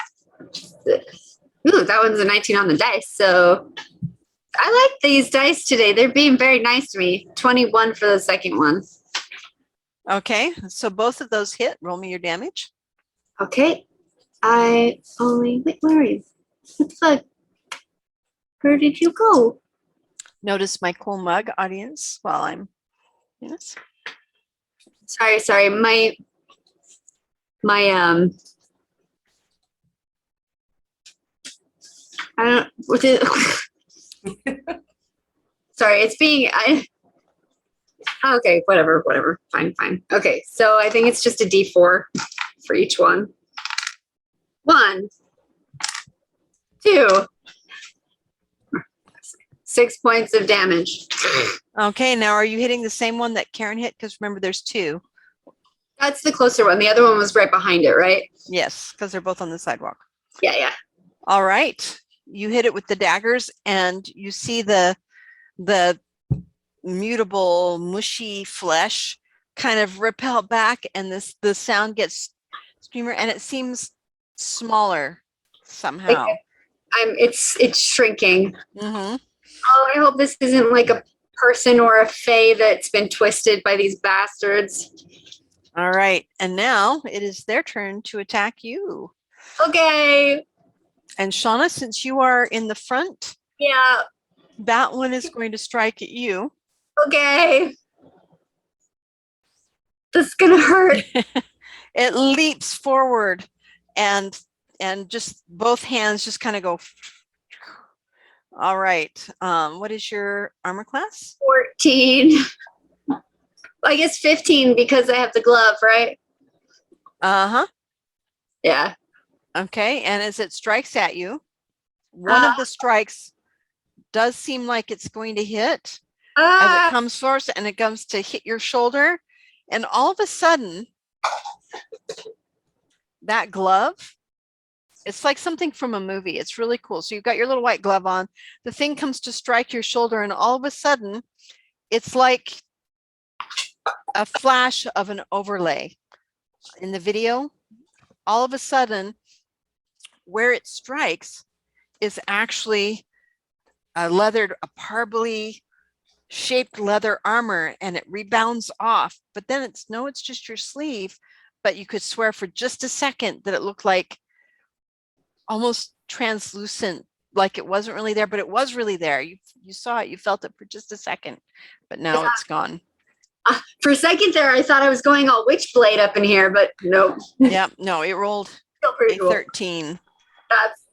that one's a 19 on the dice. So I like these dice today. They're being very nice to me. 21 for the second one. Okay. So both of those hit. Roll me your damage. Okay. Wait, where are you? What the fuck? Where did you go? Notice my cool mug, audience, while I'm yes. Sorry. My I don't what is sorry, it's being okay, whatever. Fine. Okay, so I think it's just a D4 for each one. 1, 2, 6 points of damage. Okay, now are you hitting the same one that Karen hit? Because remember, there's 2. That's the closer one. The other one was right behind it, right? Yes, because they're both on the sidewalk. Yeah. All right. You hit it with the daggers, and you see the mutable, mushy flesh kind of repel back, and the sound gets screamer, and it seems smaller somehow. It's shrinking. Mm-hmm. Oh, I hope this isn't like a person or a fae that's been twisted by these bastards. All right, and now it is their turn to attack you. Okay. And Shauna, since you are in the front, Yeah. that one is going to strike at you. Okay. This is gonna hurt. It leaps forward, and just both hands just kind of go. All right. What is your armor class? 14. I guess 15 because I have the glove, right? Uh-huh. Yeah. Okay. And as it strikes at you, one of the strikes does seem like it's going to hit as it comes forward, and it comes to hit your shoulder. And all of a sudden, that glove, it's like something from a movie. It's really cool. So you've got your little white glove on. The thing comes to strike your shoulder, and all of a sudden, it's like a flash of an overlay in the video. All of a sudden, where it strikes is actually a parbly shaped leather armor, and it rebounds off. But then it's just your sleeve, but you could swear for just a second that it looked like almost translucent, like it wasn't really there, but it was really there. You saw it, you felt it for just a second, but now it's gone. For a second there, I thought I was going all witchblade up in here, but nope. Yeah, no, it rolled Still pretty a cool. 13.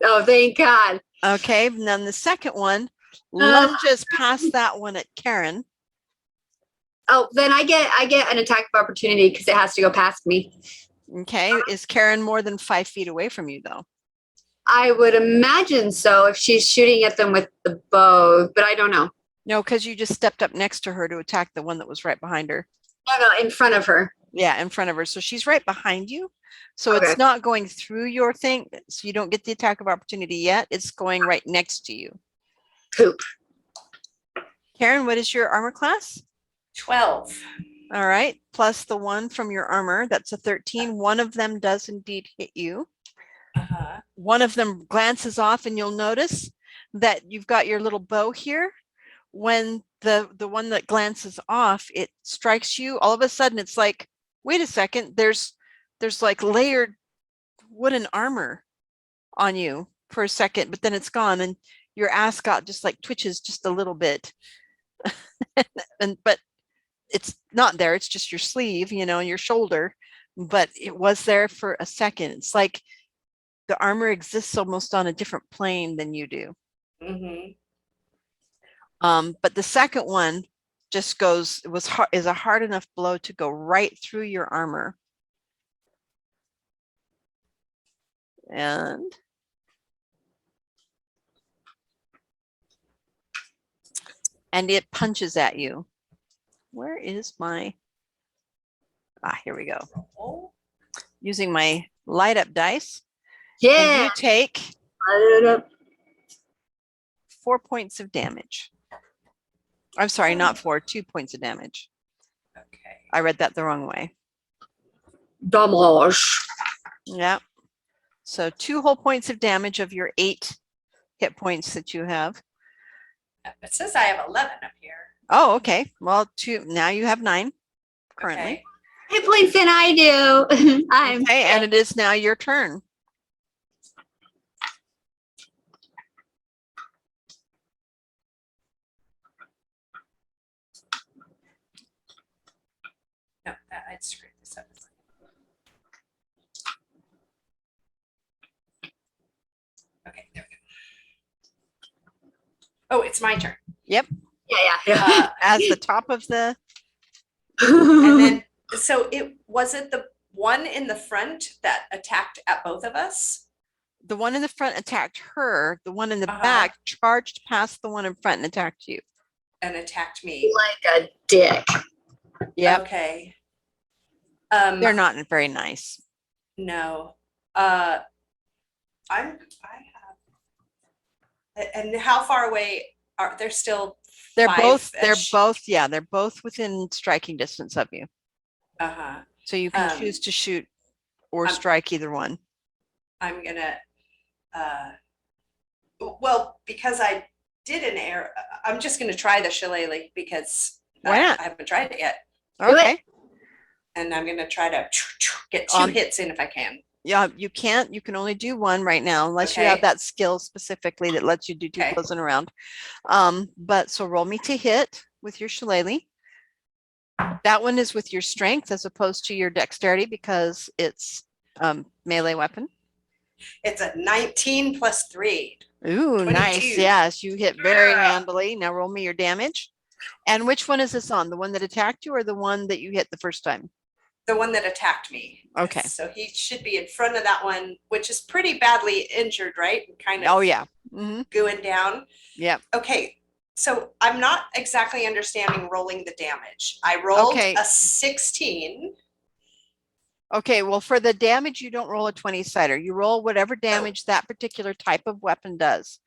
Oh, thank God. Okay, and then the second one lunges past that one at Karen. Oh, then I get an attack of opportunity because it has to go past me. Okay, is Karen more than 5 feet away from you though? I would imagine so if she's shooting at them with the bow, but I don't know. No, because you just stepped up next to her to attack the one that was right behind her. No, in front of her. Yeah, in front of her. So she's right behind you. So Okay. it's not going through your thing. So you don't get the attack of opportunity yet. It's going right next to you. Poop. Karen, what is your armor class? 12. All right. Plus the one from your armor. That's a 13. One of them does indeed hit you. Uh-huh. One of them glances off and you'll notice that you've got your little bow here. When the one that glances off, it strikes you. All of a sudden it's like, wait a second, there's like layered wooden armor on you for a second, but then it's gone and your ascot just like twitches just a little bit. But it's not there, it's just your sleeve, you know, your shoulder, but it was there for a second. It's like the armor exists almost on a different plane than you do. Mm-hmm. But the second one just goes, is a hard enough blow to go right through your armor. And it punches at you. Where is my, here we go. Oh. Using my light up dice. Yeah. And you take Light it up. 4 points of damage. I'm sorry, not 4, 2 points of damage. Okay. I read that the wrong way. Damage. Yeah. So 2 whole points of damage of your 8 hit points that you have. It says I have 11 up here. Oh, okay. Well, 2, now you have 9 currently. Okay. Hit points than I do. I'm Okay, and it is now your turn. No, I'd screwed this up. Okay, there we go. Oh, it's my turn. Yep. yeah. As the top of the, And then, so it the one in the front that attacked at both of us? the one in the front attacked her. The one in the Uh-huh. back charged past the one in front and attacked you. And attacked me. Like a dick. Yep. Okay. They're not very nice. No. I have. And how far away are they're still? They're both five-ish? yeah, they're both within striking distance of you. Uh-huh. So you can choose to shoot or strike either one. I'm gonna. Well, because I did an air, I'm just gonna try the shillelagh because Why not? I haven't tried it yet, Okay. and I'm gonna try to get 2 hits in if I can. Yeah, you can't. You can only do one right now unless you have Okay. that skill specifically that lets you do 2 Okay. closing around. But so roll me to hit with your shillelagh. That one is with your strength as opposed to your dexterity because it's melee weapon. It's a 19 plus 3. Ooh, nice. 22. Yes, you hit very Yeah. handily. Now roll me your damage. And which one is this on? The one that attacked you or the one that you hit the first time? The one that attacked me. Okay. So he should be in front of that one, which is pretty badly injured, right? Kind of Oh, yeah. Mm-hmm. going down. Yep. Okay. So I'm not exactly understanding rolling the damage. I rolled Okay. a 16. Okay, well, for the damage, you don't roll a 20-sider. You roll whatever damage that particular type of weapon does.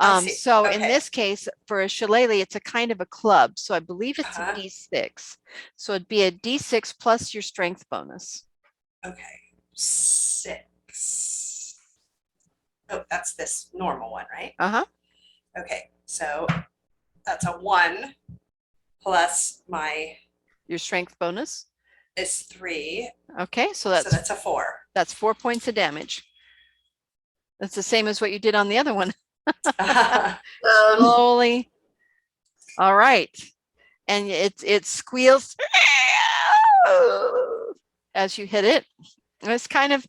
I see. So in Okay. this case, for a shillelagh, it's a kind of a club. So I believe it's Uh-huh. a D6. So it'd be a D6 plus your strength bonus. Okay. 6. Oh, that's this normal one, right? Uh-huh. Okay. So that's a 1 plus my, Your strength bonus. is 3. Okay, so So that's that's a 4. 4 points of damage. That's the same as what you did on the other one. Slowly. All right. And it squeals as you hit it. It's kind of,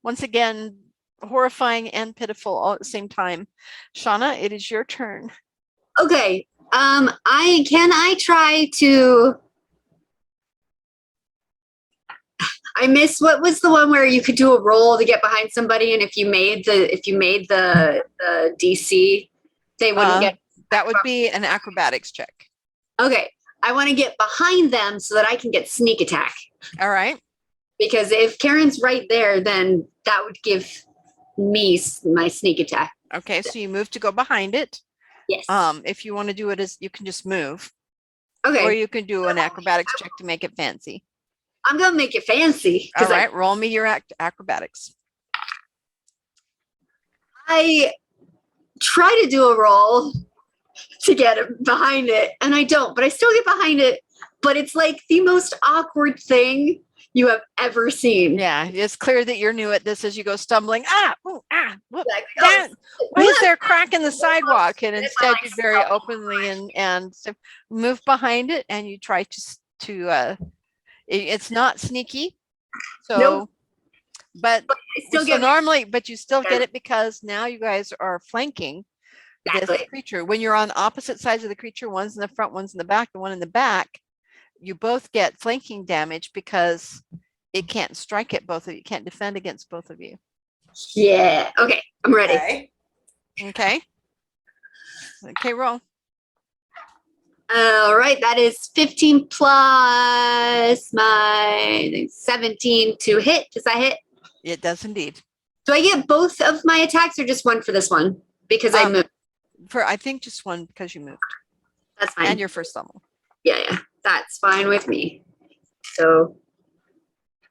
once again, horrifying and pitiful all at the same time. Shauna, it is your turn. Okay. I try to. I miss, what was the one where you could do a roll to get behind somebody, and if you made the DC, they wouldn't get. That would be an acrobatics check. Okay, I want to get behind them so that I can get sneak attack. All right. Because if Karen's right there, then that would give me my sneak attack. Okay, so you move to go behind it. Yes. If you want to do it as, you can just move. Okay. Or you can do an acrobatics check to make it fancy. I'm gonna make it fancy. All right, roll me your acrobatics. I try to do a roll to get behind it, and I don't, but I still get behind it. But it's like the most awkward thing you have ever seen. Yeah, it's clear that you're new at this as you go stumbling. Whoop, Like, why is there a crack in the sidewalk? And instead you very openly and so move behind it, and you try to it's not sneaky. So, Nope. but I still so get normally, but you still get it because now you guys are flanking this exactly. creature. When you're on opposite sides of the creature, one's in the front, one's in the back, the one in the back, you both get flanking damage because it can't strike at both of you, can't defend against both of you. Yeah. Okay, I'm ready. Okay. Okay, roll. All right, that is 15 plus my 17 to hit. Does that hit? It does indeed. Do I get both of my attacks or just one for this one? Because I moved. For I think just one because you moved. That's fine. And your first level. Yeah, that's fine with me. So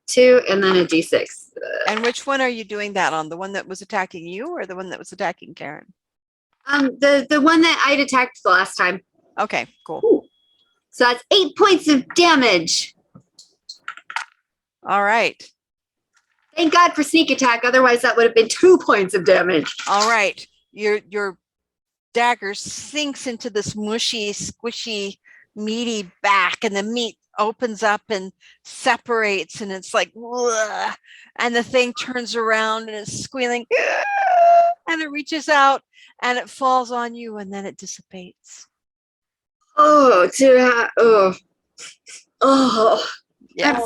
2 and then a d6. And which one are you doing that on? The one that was attacking you or the one that was attacking Karen? The one that I'd attacked the last time. Okay, cool. Ooh. So that's 8 points of damage. All right. Thank God for sneak attack. Otherwise, that would have been 2 points of damage. All right. Your dagger sinks into this mushy, squishy, meaty back, and the meat opens up and separates, and it's like, "Ugh," and the thing turns around and is squealing, "Ugh," and it reaches out and it falls on you, and then it dissipates. Oh, Yeah.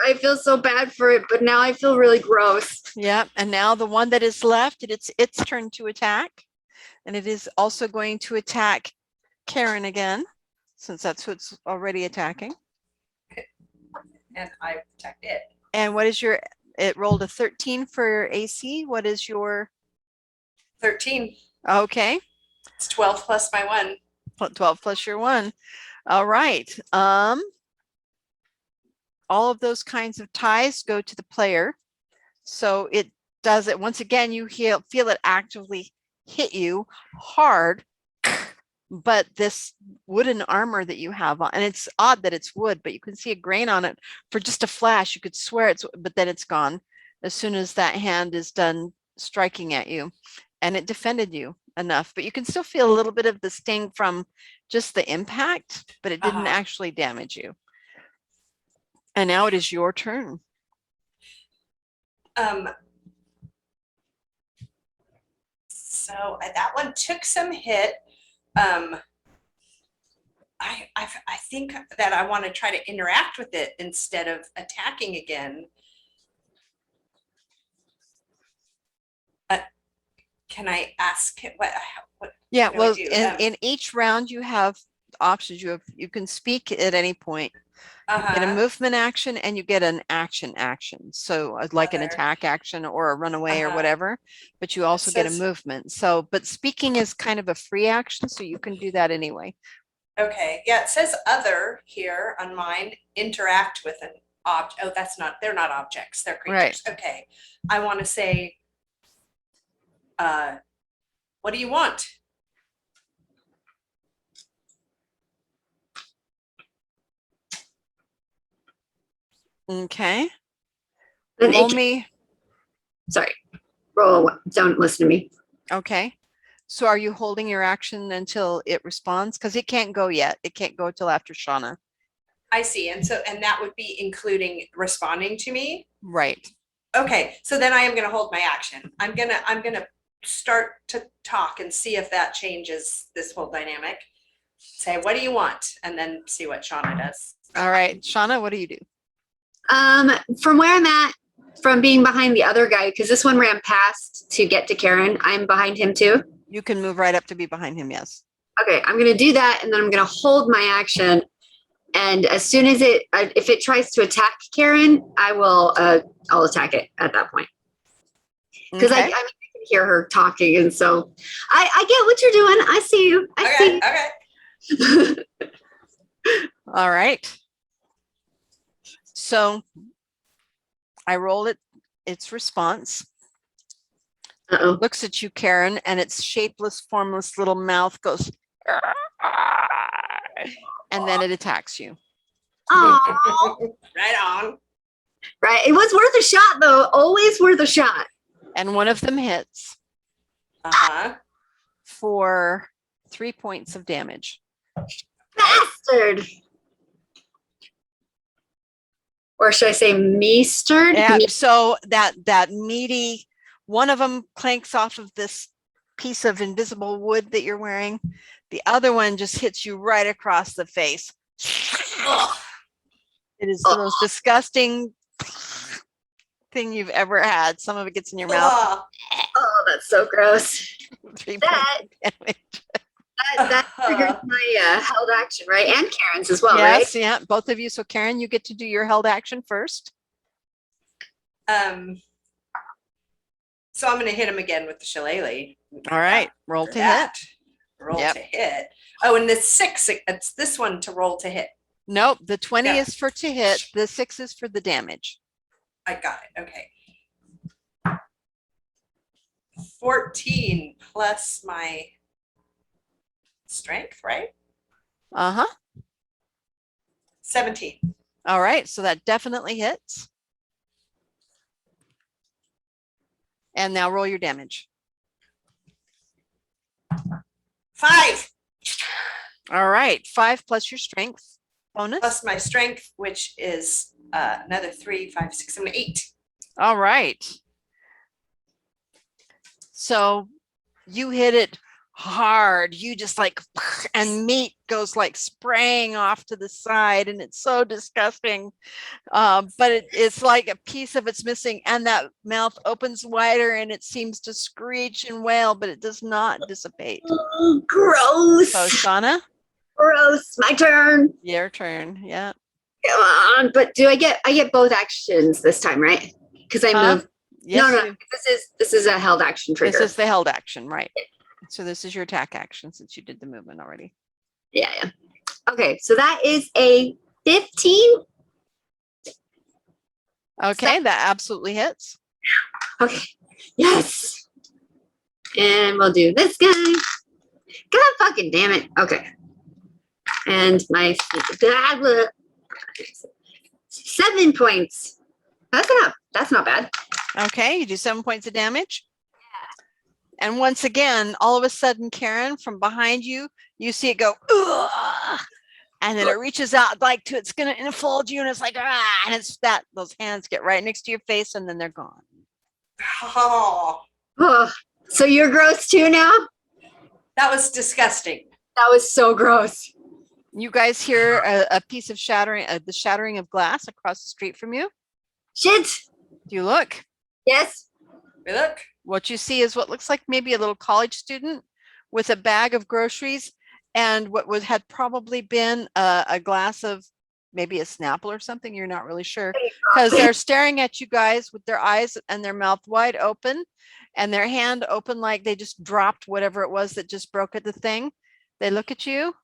I feel so bad for it, but now I feel really gross. Yeah. And now the one that is left, it's its turn to attack. And it is also going to attack Karen again, since that's who it's already attacking. And I attacked it. And what is your, it rolled a 13 for AC. What is your? 13. Okay. It's 12 plus my 1. 12 plus your 1. All right. All of those kinds of ties go to the player. So it does it once again. You feel it actively hit you hard, but this wooden armor that you have on, and it's odd that it's wood, but you can see a grain on it for just a flash. You could swear it's, but then it's gone as soon as that hand is done striking at you, and it defended you enough, but you can still feel a little bit of the sting from just the impact, but it didn't actually damage you. And now it is your turn. So that one took some hit. I think that I want to try to interact with it instead of attacking again. Can I ask it what Yeah, do I well, do? in each round you have options. You can speak at any point. You get a movement action and you get an action. So like an attack action or a runaway or whatever, but you also get a movement. So, but speaking is kind of a free action, so you can do that anyway. Okay. Yeah, it says other here on mine. Interact with an object. Oh, that's not, they're not objects, they're creatures. Right. Okay. I want to say, what do you want? Okay. Then Roll it, me. sorry. Roll. Don't listen to me. Okay. So are you holding your action until it responds? Because it can't go yet. It can't go till after Shauna. I see. And that would be including responding to me. Right. Okay. So then I am going to hold my action. I'm going to start to talk and see if that changes this whole dynamic. Say, what do you want? And then see what Shauna does. All right. Shauna, what do you do? From where I'm at, from being behind the other guy, because this one ran past to get to Karen, I'm behind him too. You can move right up to be behind him. Yes. Okay, I'm gonna do that, and then I'm gonna hold my action. And as soon as if it tries to attack Karen, I'll attack it at that point. Because Okay. I can hear her talking, and so I get what you're doing. I see you. I see you. Okay. All right. So I roll its response. Uh-oh. Looks at you, Karen, and its shapeless, formless little mouth goes, and then it attacks you. Oh, Right on. right. It was worth a shot, though. Always worth a shot. And one of them hits Uh-huh. for 3 points of damage. Bastard. Or should I say meastered? Yeah, so that meaty, one of them clanks off of this piece of invisible wood that you're wearing. The other one just hits you right across the face. Ugh. It is the most disgusting thing you've ever had. Some of it gets in your mouth. Ugh. Oh, that's so gross. 3 That- points of damage. That triggers my held action, right? And Karen's as well, Yes, yeah, both of you. So Karen, you get to do your held action first. So I'm going to hit him again with the shillelagh. All right, roll to hit. That. Roll Yep. to hit. Oh, and the 6, it's this one to roll to hit. Nope, the 20 Yeah. is for to hit. The 6 is for the damage. I got it. Okay. 14 plus my strength, right? Uh-huh. 17. All right, so that definitely hits. And now roll your damage. 5 All right, 5 plus your strength bonus. plus my strength, which is another 3, 5, 6, 7, 8. All right. So you hit it hard. You just like, and meat goes like spraying off to the side, and it's so disgusting. But it's like a piece of it's missing, and that mouth opens wider, and it seems to screech and wail, but it does not dissipate. Oh, gross. So Shauna, Gross. My turn. your turn. Yeah. Come on. But do I get both actions this time, right? Because I Huh? move. Yes, no. you- This is a held action trigger. this is the held action, right? So this is your attack action since you did the movement already. Yeah. Okay, so that is a 15. Okay, that absolutely hits. Okay. Yes. And we'll do this guy. God fucking damn it. Okay. And my 7 points. That's not bad. Okay, you do 7 points of damage. And once again, all of a sudden, Karen, from behind you, you see it go, "Ugh," and then it reaches out like it's gonna enfold you, and it's like, and it's those hands get right next to your face, and then they're gone. Oh, Oh, so you're gross too now? that was disgusting. That was so gross. You guys hear a piece of the shattering of glass across the street from you. Shit. Do you look? Yes. Look. What you see is what looks like maybe a little college student with a bag of groceries and what had probably been a glass of maybe a Snapple or something. You're not really sure because they're staring at you guys with their eyes and their mouth wide open and their hand open like they just dropped whatever it was that just broke at the thing. They look at you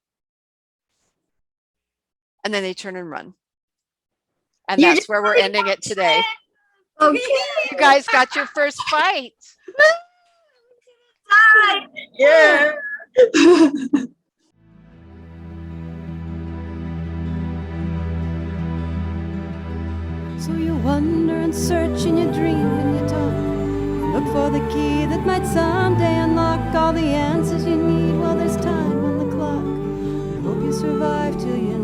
and then they turn and run. And You that's just where we're ending it today. Okay. You guys got your first fight. Yeah. So you wander and search and you dream and you talk. Look for the key that might someday unlock all the answers you need while there's time on the clock. Hope you survive till you